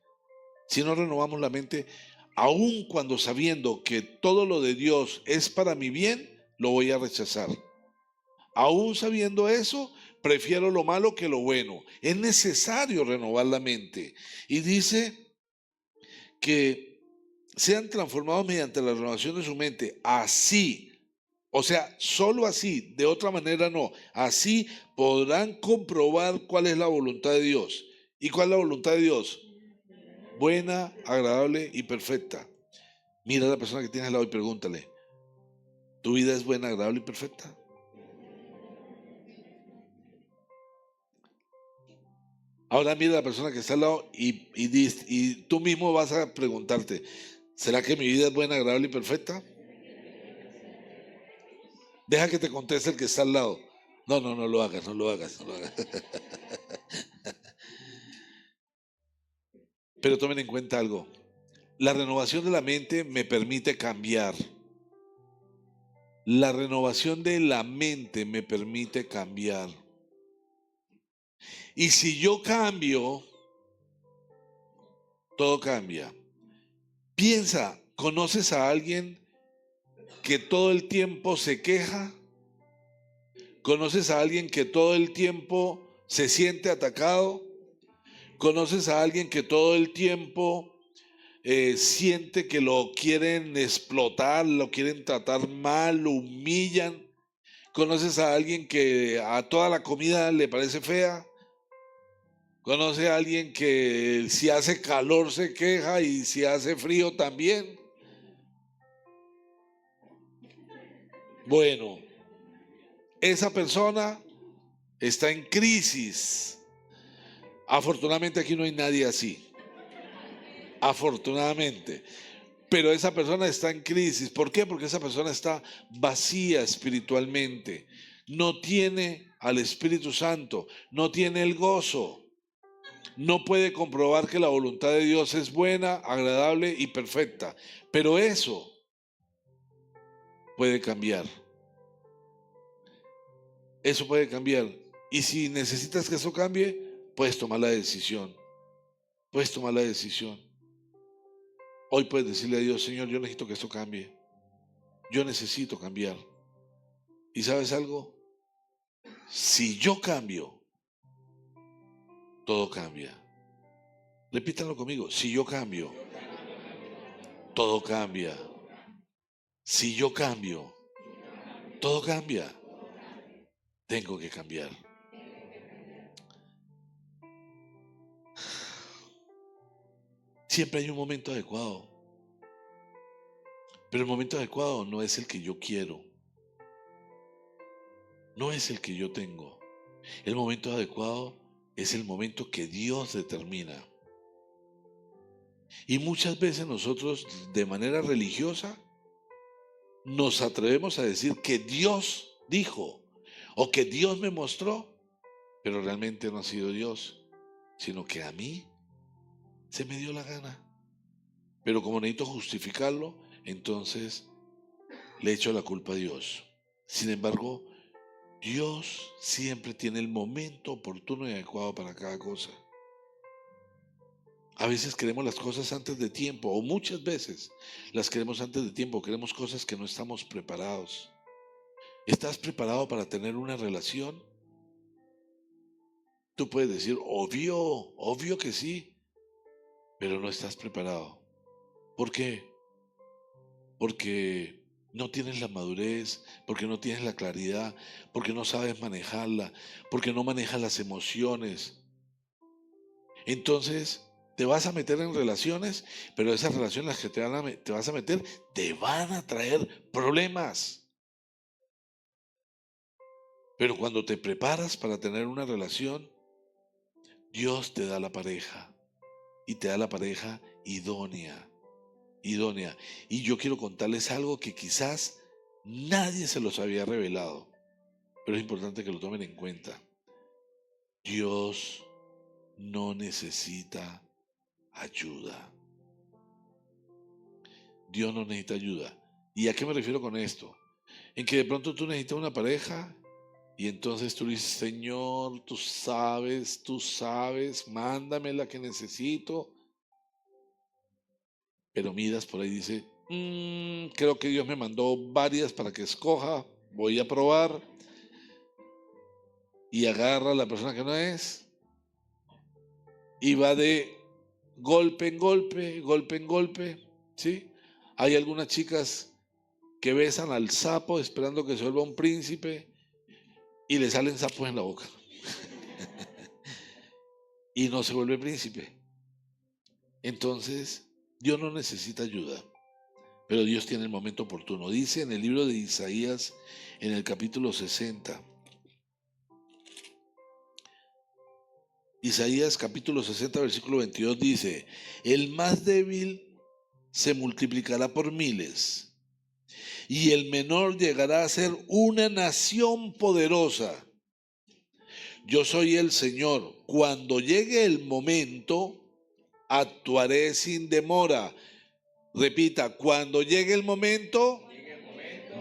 Si no renovamos la mente, aun cuando sabiendo que todo lo de Dios es para mi bien, lo voy a rechazar. Aún sabiendo eso, prefiero lo malo que lo bueno. Es necesario renovar la mente. Y dice que sean transformados mediante la renovación de su mente. Así, o sea, solo así, de otra manera no. Así podrán comprobar cuál es la voluntad de Dios. ¿Y cuál es la voluntad de Dios? Buena, agradable y perfecta. Mira a la persona que tienes al lado y pregúntale, ¿tu vida es buena, agradable y perfecta? Ahora mira a la persona que está al lado y tú mismo vas a preguntarte, ¿será que mi vida es buena, agradable y perfecta? Deja que te conteste el que está al lado. No, no lo hagas, no lo hagas, no lo hagas. Pero tomen en cuenta algo. La renovación de la mente me permite cambiar. La renovación de la mente me permite cambiar. Y si yo cambio, todo cambia. Piensa, ¿conoces a alguien que todo el tiempo se queja? ¿Conoces a alguien que todo el tiempo se siente atacado? ¿Conoces a alguien que todo el tiempo siente que lo quieren explotar, lo quieren tratar mal, lo humillan? ¿Conoces a alguien que a toda la comida le parece fea? ¿Conoce a alguien que si hace calor se queja y si hace frío también? Bueno, esa persona está en crisis. Afortunadamente aquí no hay nadie así. Afortunadamente. Pero esa persona está en crisis. ¿Por qué? Porque esa persona está vacía espiritualmente. No tiene al Espíritu Santo. No tiene el gozo. No puede comprobar que la voluntad de Dios es buena, agradable y perfecta. Pero eso puede cambiar. Eso puede cambiar. Y si necesitas que eso cambie, puedes tomar la decisión. Puedes tomar la decisión. Hoy puedes decirle a Dios: Señor, yo necesito que esto cambie. Yo necesito cambiar. ¿Y sabes algo? Si yo cambio, todo cambia. Repítanlo conmigo. Si yo cambio, todo cambia. Si yo cambio, todo cambia. Tengo que cambiar. Siempre hay un momento adecuado. Pero el momento adecuado no es el que yo quiero. No es el que yo tengo. El momento adecuado es el momento que Dios determina. Y muchas veces nosotros, de manera religiosa, nos atrevemos a decir que Dios dijo o que Dios me mostró, pero realmente no ha sido Dios, sino que a mí se me dio la gana. Pero como necesito justificarlo, entonces le echo la culpa a Dios. Sin embargo, Dios siempre tiene el momento oportuno y adecuado para cada cosa. A veces queremos las cosas antes de tiempo, o muchas veces las queremos antes de tiempo. Queremos cosas que no estamos preparados. ¿Estás preparado para tener una relación? Tú puedes decir: obvio que sí, pero no estás preparado. ¿Por qué? Porque no tienes la madurez, porque no tienes la claridad, porque no sabes manejarla, porque no manejas las emociones. Entonces te vas a meter en relaciones, pero esas relaciones que te vas a meter te van a traer problemas. Pero cuando te preparas para tener una relación, Dios te da la pareja, y te da la pareja idónea. Y yo quiero contarles algo que quizás nadie se los había revelado, pero es importante que lo tomen en cuenta. Dios no necesita ayuda. Dios no necesita ayuda. ¿Y a qué me refiero con esto? En que de pronto tú necesitas una pareja y entonces tú dices: Señor, tú sabes, mándame la que necesito. Pero miras por ahí y dice: creo que Dios me mandó varias para que escoja, voy a probar. Y agarra a la persona que no es y va de golpe en golpe, ¿sí? Hay algunas chicas que besan al sapo esperando que se vuelva un príncipe y le salen sapos en la boca y no se vuelve príncipe. Entonces, Dios no necesita ayuda, pero Dios tiene el momento oportuno. Dice en el libro de Isaías, en el capítulo 60, Isaías capítulo 60, versículo 22 dice: el más débil se multiplicará por miles, y el menor llegará a ser una nación poderosa. Yo soy el Señor. Cuando llegue el momento, actuaré sin demora. Repita: cuando llegue el momento,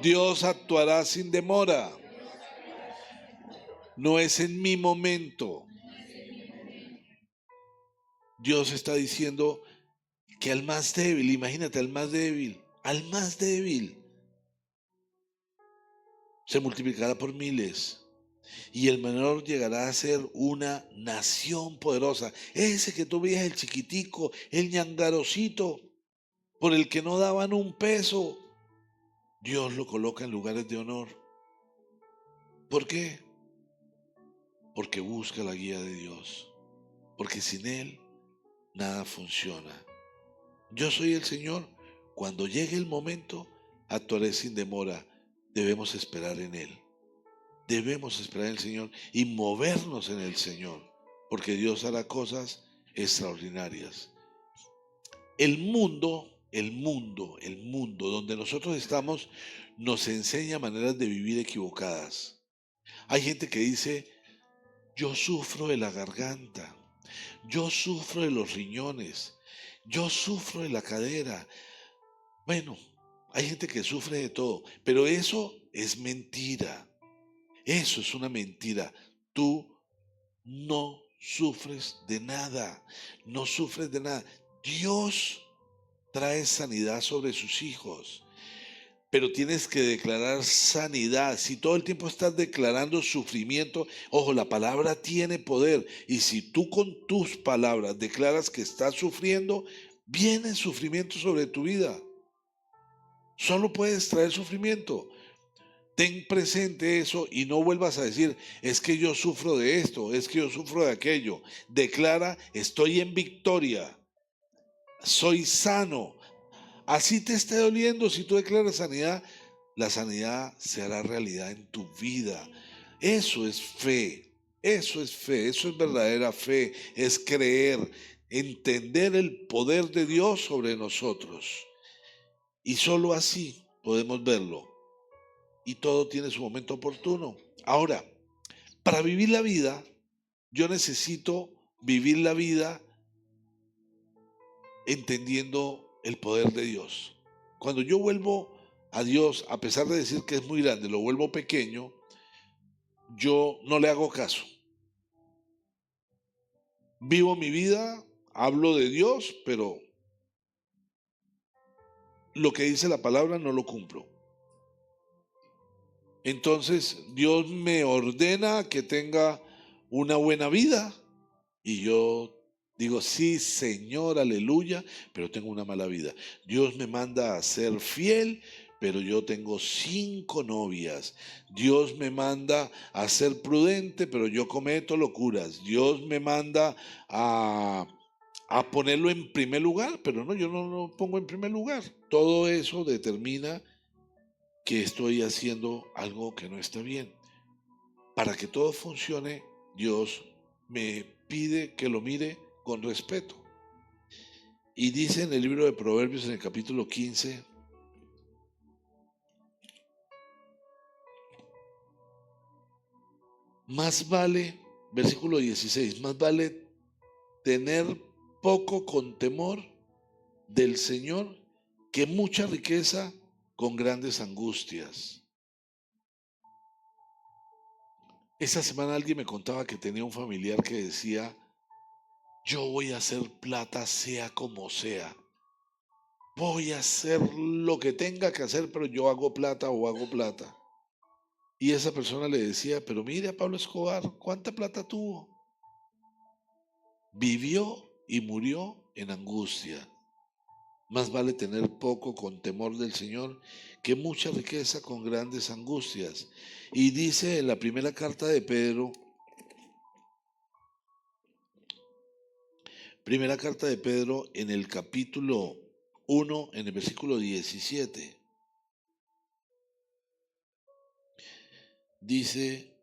Dios actuará sin demora. No es en mi momento. Dios está diciendo que al más débil, imagínate, al más débil, se multiplicará por miles. y el menor llegará a ser una nación poderosa. Ese que tú veías, el chiquitico, el ñangarocito, por el que no daban un peso, Dios lo coloca en lugares de honor. ¿Por qué? Porque busca la guía de Dios, porque sin Él nada funciona. Yo soy el Señor. Cuando llegue el momento, actuaré sin demora. Debemos esperar en Él. Debemos esperar en el Señor y movernos en el Señor, porque Dios hará cosas extraordinarias. El mundo donde nosotros estamos nos enseña maneras de vivir equivocadas. Hay gente que dice, yo sufro de la garganta, yo sufro de los riñones, yo sufro de la cadera. Bueno, hay gente que sufre de todo, pero eso es mentira. Eso es una mentira. Tú no sufres de nada, no sufres de nada. Dios trae sanidad sobre sus hijos, pero tienes que declarar sanidad. Si todo el tiempo estás declarando sufrimiento, ojo, la palabra tiene poder, y si tú con tus palabras declaras que estás sufriendo, viene sufrimiento sobre tu vida. Solo puedes traer sufrimiento. Ten presente eso y no vuelvas a decir, es que yo sufro de esto, es que yo sufro de aquello. Declara, estoy en victoria, soy sano. Así te esté doliendo, si tú declaras sanidad, la sanidad se hará realidad en tu vida. Eso es fe, eso es fe, eso es verdadera fe, es creer, entender el poder de Dios sobre nosotros. Y solo así podemos verlo. Y todo tiene su momento oportuno. Ahora, para vivir la vida, yo necesito vivir la vida entendiendo el poder de Dios. Cuando yo vuelvo a Dios, a pesar de decir que es muy grande, lo vuelvo pequeño, yo no le hago caso. Vivo mi vida, hablo de Dios, pero lo que dice la palabra no lo cumplo. Entonces Dios me ordena que tenga una buena vida y yo digo, sí, Señor, aleluya, pero tengo una mala vida. Dios me manda a ser fiel, pero yo tengo 5 novias. Dios me manda a ser prudente, pero yo cometo locuras. Dios me manda a ponerlo en primer lugar, pero no, yo no lo pongo en primer lugar. Todo eso determina que estoy haciendo algo que no está bien. Para que todo funcione, Dios me pide que lo mire con respeto. Y dice en el libro de Proverbios, en el capítulo 15, más vale, versículo 16, más vale tener poco con temor del Señor que mucha riqueza con grandes angustias. Esta semana alguien me contaba que tenía un familiar que decía, yo voy a hacer plata sea como sea. Voy a hacer lo que tenga que hacer, pero yo hago plata o hago plata. Y esa persona le decía, pero mire a Pablo Escobar, ¿cuánta plata tuvo? Vivió y murió en angustia. Más vale tener poco con temor del Señor que mucha riqueza con grandes angustias. Y dice en la primera carta de Pedro, en el capítulo 1, en el versículo 17, dice,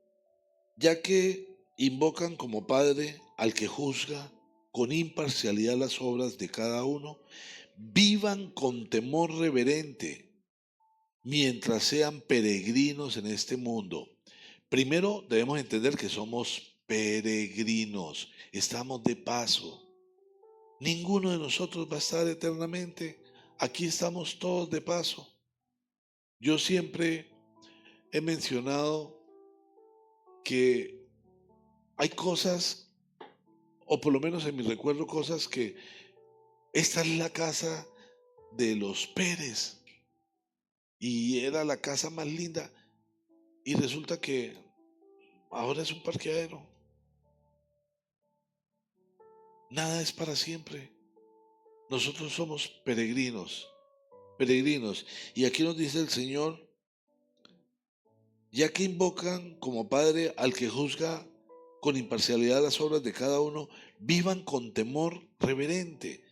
ya que invocan como Padre al que juzga con imparcialidad las obras de cada uno, vivan con temor reverente mientras sean peregrinos en este mundo. Primero debemos entender que somos peregrinos, estamos de paso. Ninguno de nosotros va a estar eternamente. Aquí estamos todos de paso. Yo siempre he mencionado que hay cosas, o por lo menos en mi recuerdo, cosas que esta es la casa de los Pérez y era la casa más linda y resulta que ahora es un parqueadero. Nada es para siempre. Nosotros somos peregrinos, peregrinos. Y aquí nos dice el Señor, ya que invocan como Padre al que juzga con imparcialidad las obras de cada uno, vivan con temor reverente,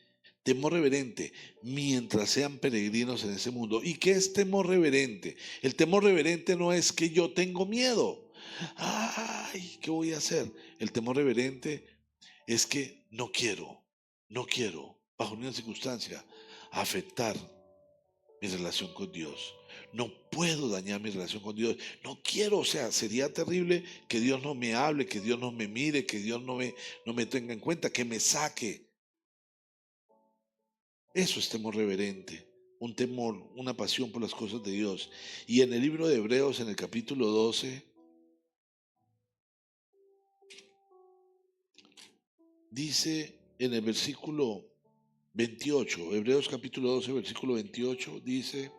mientras sean peregrinos en ese mundo. ¿Y qué es temor reverente? El temor reverente no es que yo tengo miedo. Ay, ¿qué voy a hacer? El temor reverente es que no quiero, bajo ninguna circunstancia, afectar mi relación con Dios. No puedo dañar mi relación con Dios. No quiero, o sea, sería terrible que Dios no me hable, que Dios no me mire, que Dios no me tenga en cuenta, que me saque. Eso es temor reverente, un temor, una pasión por las cosas de Dios. Y en el libro de Hebreos, en el capítulo 12, dice en el versículo 28, Hebreos capítulo 12, versículo 28, dice: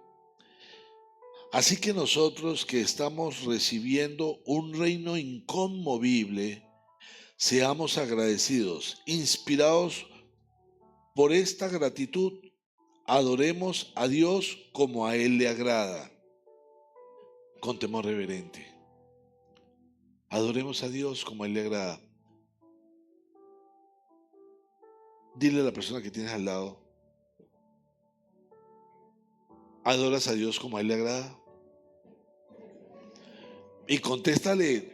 así que nosotros que estamos recibiendo un reino inconmovible, seamos agradecidos, inspirados por esta gratitud, adoremos a Dios como a Él le agrada, con temor reverente. Adoremos a Dios como a Él le agrada. Dile a la persona que tienes al lado, ¿adoras a Dios como a Él le agrada? Y contéstate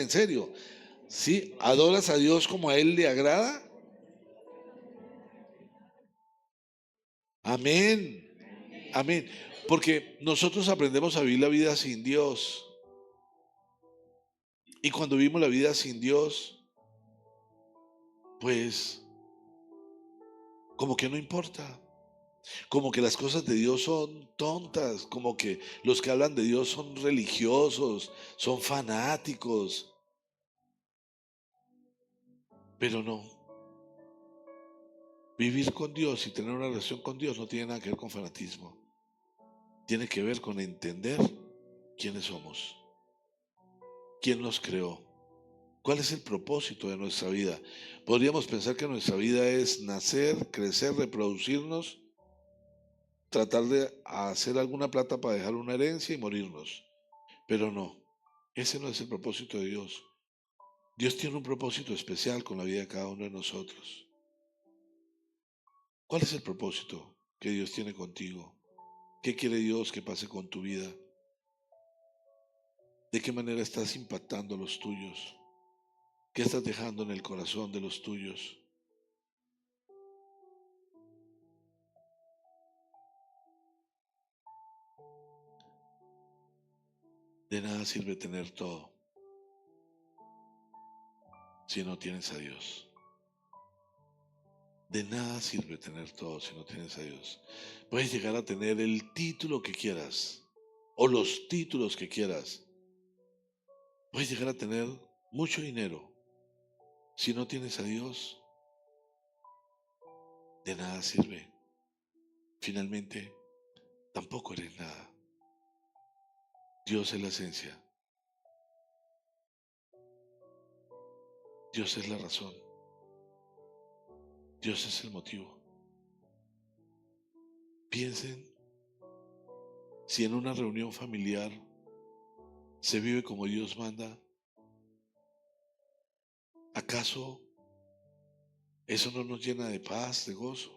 en serio. ¿Sí? ¿Adoras a Dios como a Él le agrada? Amén. Amén. Porque nosotros aprendemos a vivir la vida sin Dios. Y cuando vivimos la vida sin Dios, pues como que no importa. Como que las cosas de Dios son tontas. Como que los que hablan de Dios son religiosos, son fanáticos. Pero no. Vivir con Dios y tener una relación con Dios no tiene nada que ver con fanatismo. Tiene que ver con entender quiénes somos, quién nos creó, cuál es el propósito de nuestra vida. Podríamos pensar que nuestra vida es nacer, crecer, reproducirnos, tratar de hacer alguna plata para dejar una herencia y morirnos. Pero no, ese no es el propósito de Dios. Dios tiene un propósito especial con la vida de cada uno de nosotros. ¿Cuál es el propósito que Dios tiene contigo? ¿Qué quiere Dios que pase con tu vida? ¿De qué manera estás impactando a los tuyos? ¿Qué estás dejando en el corazón de los tuyos? De nada sirve tener todo si no tienes a Dios. De nada sirve tener todo si no tienes a Dios. Puedes llegar a tener el título que quieras o los títulos que quieras. Puedes llegar a tener mucho dinero. Si no tienes a Dios, de nada sirve. Finalmente, tampoco eres nada. Dios es la esencia. Dios es la razón. Dios es el motivo. Piensen si en una reunión familiar se vive como Dios manda. ¿Acaso eso no nos llena de paz, de gozo?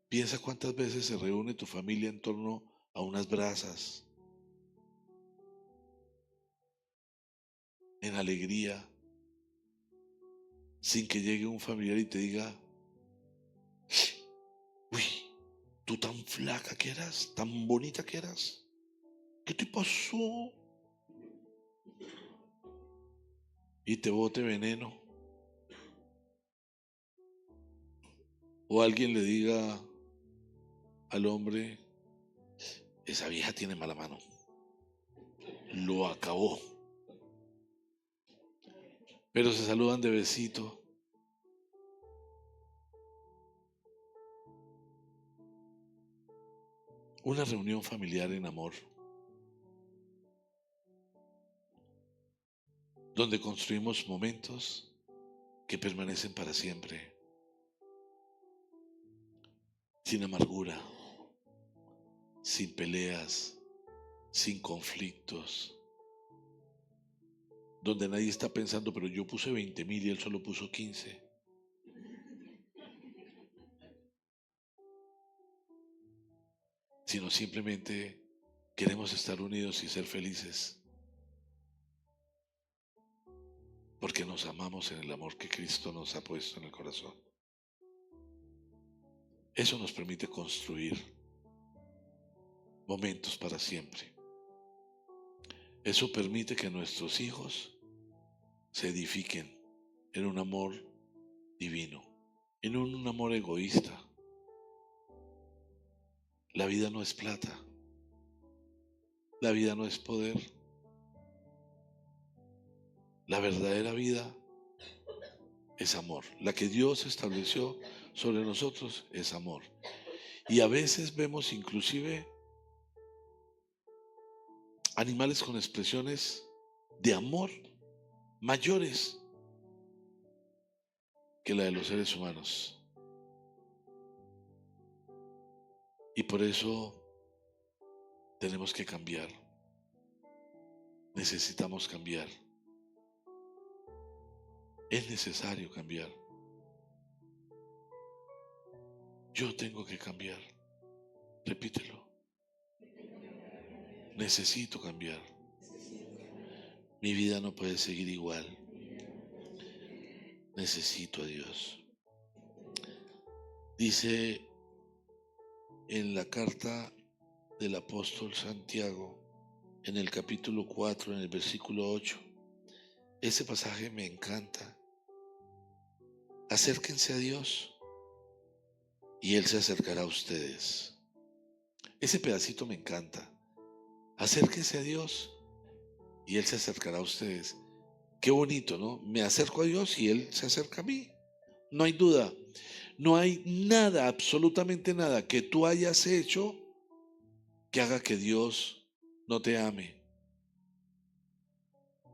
Piensa cuántas veces se reúne tu familia en torno a unas brasas, en alegría, sin que llegue un familiar y te diga: uy, tú tan flaca que eras, tan bonita que eras, ¿qué te pasó? Y te bote veneno. O alguien le diga al hombre: esa vieja tiene mala mano, lo acabó. Pero se saludan de besito. Una reunión familiar en amor donde construimos momentos que permanecen para siempre, sin amargura, sin peleas, sin conflictos, donde nadie está pensando, pero yo puse 20.000 y él solo puso 15. Sino simplemente queremos estar unidos y ser felices, porque nos amamos en el amor que Cristo nos ha puesto en el corazón. Eso nos permite construir momentos para siempre. Eso permite que nuestros hijos se edifiquen en un amor divino, en un amor egoísta. La vida no es plata, la vida no es poder. La verdadera vida es amor. La que Dios estableció sobre nosotros es amor. Y a veces vemos inclusive animales con expresiones de amor mayores que la de los seres humanos. Y por eso tenemos que cambiar. Necesitamos cambiar. Es necesario cambiar. Yo tengo que cambiar. Repítelo. Necesito cambiar. Mi vida no puede seguir igual. Necesito a Dios. Dice en la carta del apóstol Santiago, en el capítulo 4, en el versículo 8, ese pasaje me encanta. Acérquense a Dios y Él se acercará a ustedes. Ese pedacito me encanta. Acérquense a Dios y Él se acercará a ustedes. Qué bonito, ¿no? Me acerco a Dios y Él se acerca a mí. No hay duda. No hay nada, absolutamente nada que tú hayas hecho que haga que Dios no te ame.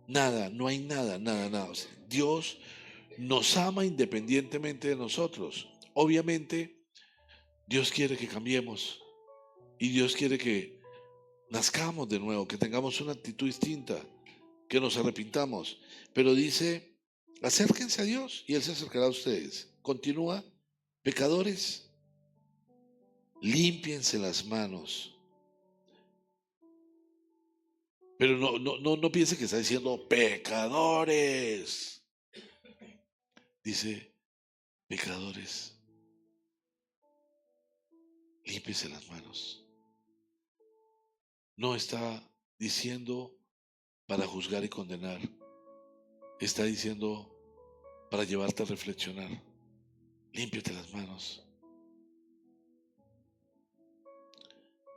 Nada, no hay nada, nada. O sea, Dios nos ama independientemente de nosotros. Obviamente, Dios quiere que cambiemos y Dios quiere que nazcamos de nuevo, que tengamos una actitud distinta, que nos arrepintamos. Pero dice, acérquense a Dios y Él se acercará a ustedes. Continúa, pecadores, límpiense las manos. Pero no piense que está diciendo pecadores. Dice, pecadores, límpiense las manos. No está diciendo para juzgar y condenar. Está diciendo para llevarte a reflexionar. Límpiate las manos.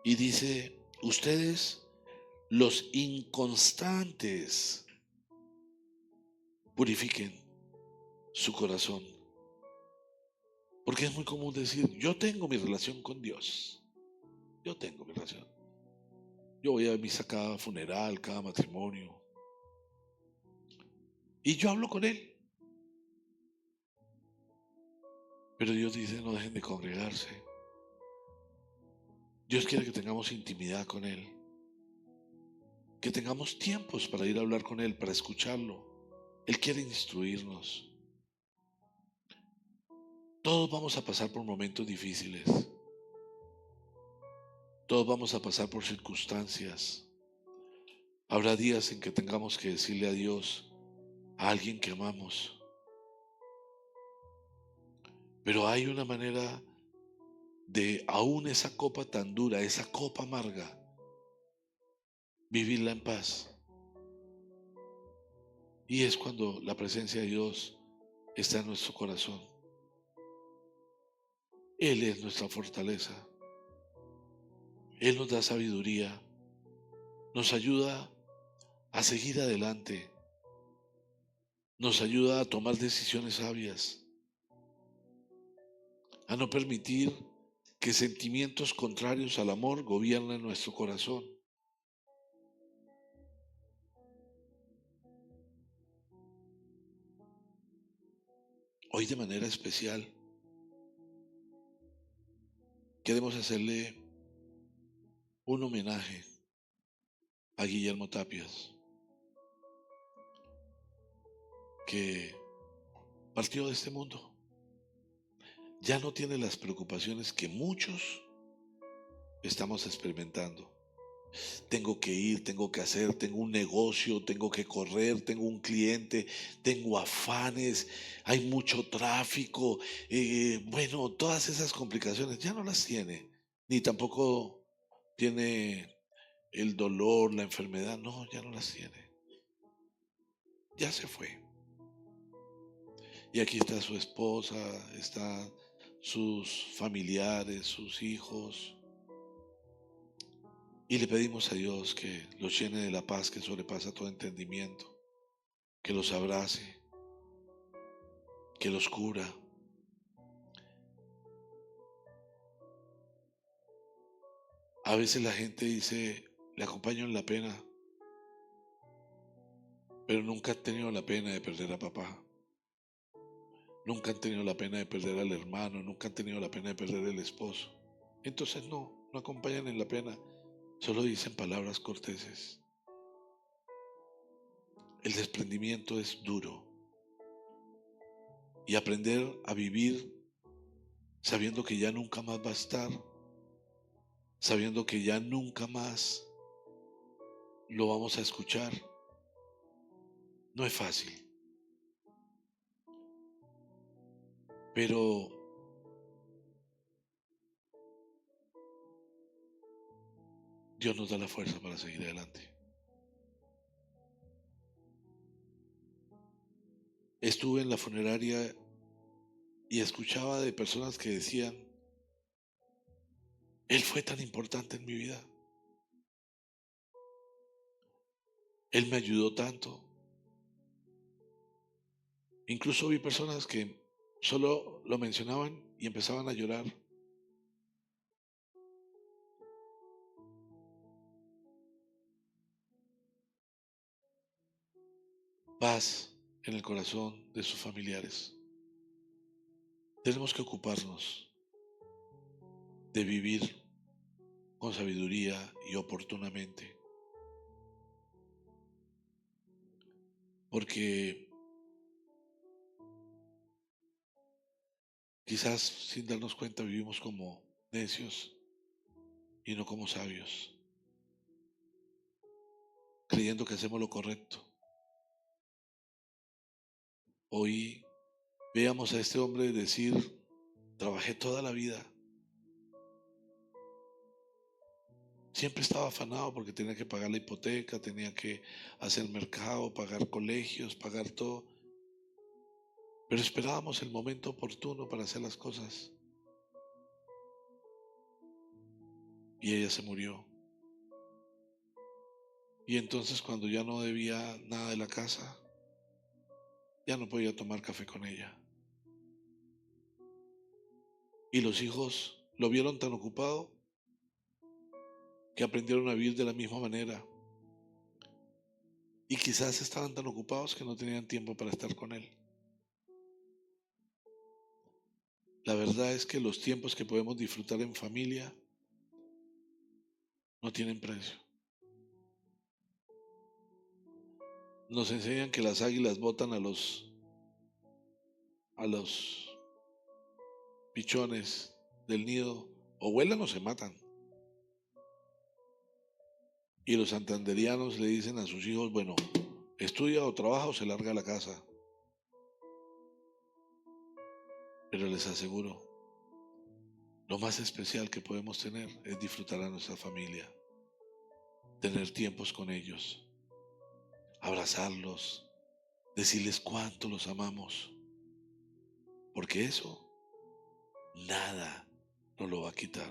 Y dice, ustedes, los inconstantes, purifiquen su corazón. Porque es muy común decir, yo tengo mi relación con Dios. Yo tengo mi relación. Yo voy a misa cada funeral, cada matrimonio. Y yo hablo con Él. Pero Dios dice, no dejen de congregarse. Dios quiere que tengamos intimidad con Él. Que tengamos tiempos para ir a hablar con Él, para escucharlo. Él quiere instruirnos. Todos vamos a pasar por momentos difíciles. Todos vamos a pasar por circunstancias. Habrá días en que tengamos que decirle a Dios, a alguien que amamos. Pero hay una manera de, aún esa copa tan dura, esa copa amarga, vivirla en paz. Y es cuando la presencia de Dios está en nuestro corazón. Él es nuestra fortaleza. Él nos da sabiduría. Nos ayuda a seguir adelante. Nos ayuda a tomar decisiones sabias. A no permitir que sentimientos contrarios al amor gobiernen nuestro corazón. Hoy de manera especial queremos hacerle un homenaje a Guillermo Tapias, que partió de este mundo. Ya no tiene las preocupaciones que muchos estamos experimentando. Tengo que ir, tengo que hacer, tengo un negocio, tengo que correr, tengo un cliente, tengo afanes, hay mucho tráfico. Bueno, todas esas complicaciones ya no las tiene, ni tampoco tiene el dolor, la enfermedad, no, ya no las tiene. Ya se fue. Y aquí está su esposa, están sus familiares, sus hijos. Y le pedimos a Dios que los llene de la paz que sobrepasa todo entendimiento, que los abrace, que los cura. A veces la gente dice, le acompaño en la pena, pero nunca han tenido la pena de perder a papá. Nunca han tenido la pena de perder al hermano, nunca han tenido la pena de perder el esposo. Entonces no acompañan en la pena, solo dicen palabras corteses. El desprendimiento es duro y aprender a vivir sabiendo que ya nunca más va a estar, sabiendo que ya nunca más lo vamos a escuchar, no es fácil. Pero Dios nos da la fuerza para seguir adelante. Estuve en la funeraria y escuchaba de personas que decían, Él fue tan importante en mi vida. Él me ayudó tanto. Incluso vi personas que solo lo mencionaban y empezaban a llorar. Paz en el corazón de sus familiares. Tenemos que ocuparnos de vivir con sabiduría y oportunamente. Porque quizás sin darnos cuenta vivimos como necios y no como sabios, creyendo que hacemos lo correcto. Hoy veamos a este hombre decir, trabajé toda la vida. Siempre estaba afanado porque tenía que pagar la hipoteca, tenía que hacer mercado, pagar colegios, pagar todo. Pero esperábamos el momento oportuno para hacer las cosas. Y ella se murió. Y entonces cuando ya no debía nada de la casa, ya no podía tomar café con ella. Y los hijos lo vieron tan ocupado que aprendieron a vivir de la misma manera. Y quizás estaban tan ocupados que no tenían tiempo para estar con él. La verdad es que los tiempos que podemos disfrutar en familia no tienen precio. Nos enseñan que las águilas botan a los pichones del nido, o vuelan o se matan. Y los santanderianos le dicen a sus hijos, bueno, estudia o trabaja o se larga a la casa. Pero les aseguro, lo más especial que podemos tener es disfrutar a nuestra familia, tener tiempos con ellos, abrazarlos, decirles cuánto los amamos, porque eso nada nos lo va a quitar.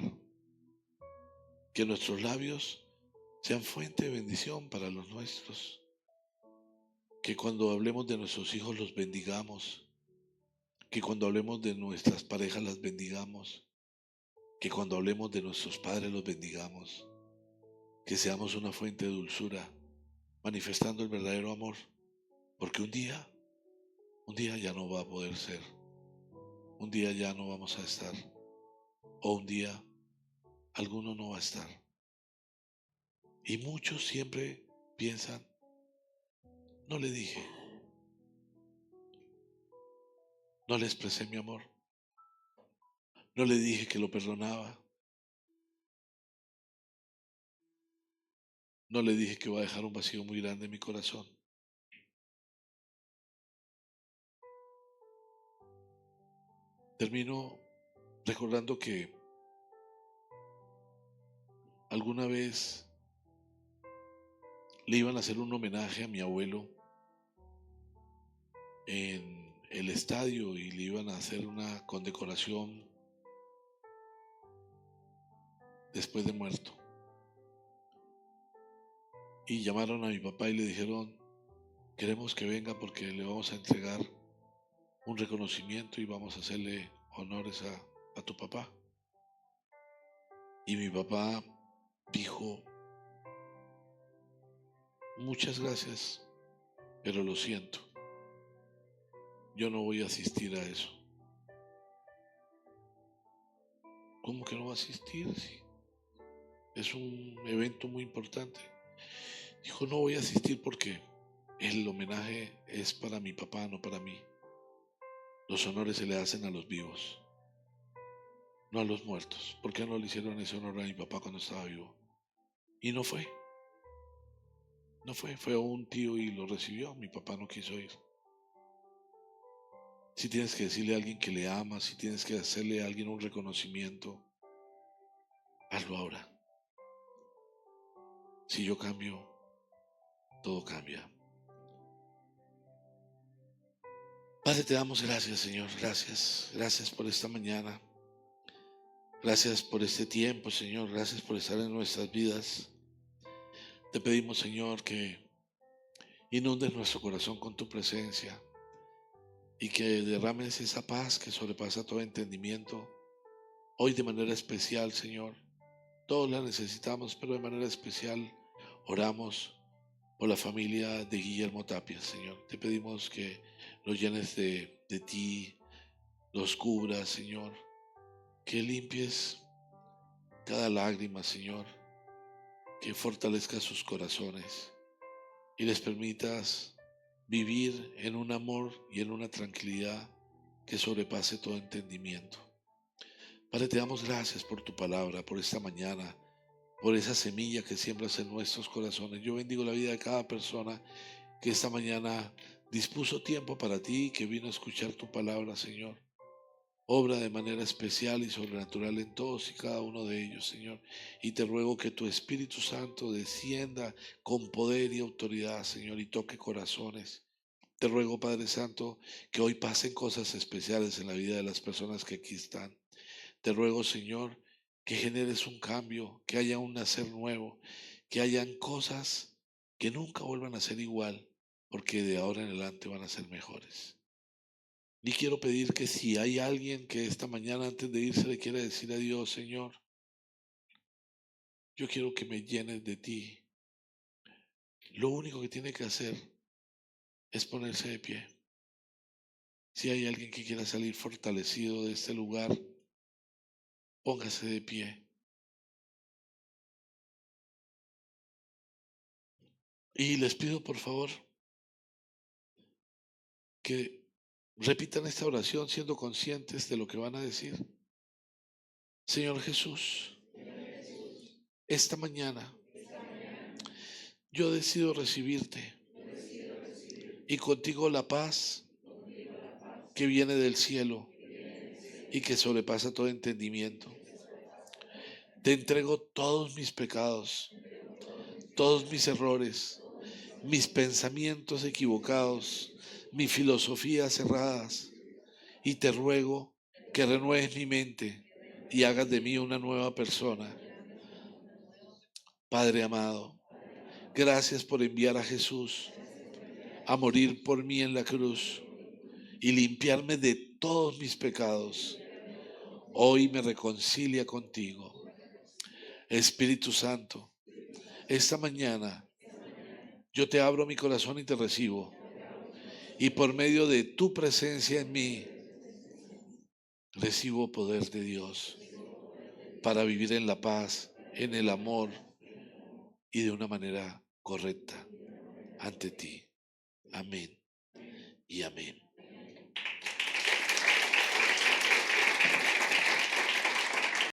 Que nuestros labios sean fuente de bendición para los nuestros. Que cuando hablemos de nuestros hijos los bendigamos. Que cuando hablemos de nuestras parejas las bendigamos. Que cuando hablemos de nuestros padres los bendigamos. Que seamos una fuente de dulzura, manifestando el verdadero amor. Porque un día ya no va a poder ser. un día ya no vamos a estar, o un día alguno no va a estar. Y muchos siempre piensan, no le dije, no le expresé mi amor, no le dije que lo perdonaba, no le dije que va a dejar un vacío muy grande en mi corazón. Termino recordando que alguna vez le iban a hacer un homenaje a mi abuelo en el estadio y le iban a hacer una condecoración después de muerto. Y llamaron a mi papá y le dijeron, queremos que venga porque le vamos a entregar un reconocimiento y vamos a hacerle honores a tu papá. Y mi papá dijo, muchas gracias, pero lo siento, yo no voy a asistir a eso. ¿Cómo que no va a asistir? Sí, es un evento muy importante. Dijo, no voy a asistir porque el homenaje es para mi papá, no para mí. Los honores se le hacen a los vivos, no a los muertos. ¿Por qué no le hicieron ese honor a mi papá cuando estaba vivo? Y no fue, fue un tío y lo recibió. Mi papá no quiso ir. Si tienes que decirle a alguien que le amas, si tienes que hacerle a alguien un reconocimiento, hazlo ahora. Si yo cambio, todo cambia. Padre, te damos gracias, Señor. Gracias. Gracias por esta mañana. Gracias por este tiempo, Señor. Gracias por estar en nuestras vidas. Te pedimos, Señor, que inundes nuestro corazón con tu presencia y que derrames esa paz que sobrepasa todo entendimiento. Hoy de manera especial, Señor, todos la necesitamos, pero de manera especial oramos por la familia de Guillermo Tapia, Señor. Te pedimos que los llenes de ti, los cubras, Señor, que limpies cada lágrima, Señor, que fortalezcas sus corazones y les permitas vivir en un amor y en una tranquilidad que sobrepase todo entendimiento. Padre, te damos gracias por tu palabra, por esta mañana, por esa semilla que siembras en nuestros corazones. Yo bendigo la vida de cada persona que esta mañana dispuso tiempo para ti, que vino a escuchar tu palabra, Señor. Obra de manera especial y sobrenatural en todos y cada uno de ellos, Señor. Y te ruego que tu Espíritu Santo descienda con poder y autoridad, Señor, y toque corazones. Te ruego, Padre Santo, que hoy pasen cosas especiales en la vida de las personas que aquí están. Te ruego, Señor, que generes un cambio, que haya un nacer nuevo, que hayan cosas que nunca vuelvan a ser igual, porque de ahora en adelante van a ser mejores. Y quiero pedir que si hay alguien que esta mañana antes de irse le quiera decir a Dios, Señor, yo quiero que me llenes de ti. Lo único que tiene que hacer es ponerse de pie. Si hay alguien que quiera salir fortalecido de este lugar, póngase de pie. Y les pido por favor que repitan esta oración siendo conscientes de lo que van a decir. Señor Jesús, esta mañana yo decido recibirte y contigo la paz que viene del cielo y que sobrepasa todo entendimiento. Te entrego todos mis pecados, todos mis errores, mis pensamientos equivocados, mis filosofías cerradas, y te ruego que renueves mi mente y hagas de mí una nueva persona. Padre amado, gracias por enviar a Jesús a morir por mí en la cruz y limpiarme de todos mis pecados. Hoy me reconcilia contigo. Espíritu Santo, esta mañana yo te abro mi corazón y te recibo. Y por medio de tu presencia en mí, Recibo poder de Dios para vivir en la paz, en el amor y de una manera correcta ante ti. Amén y amén.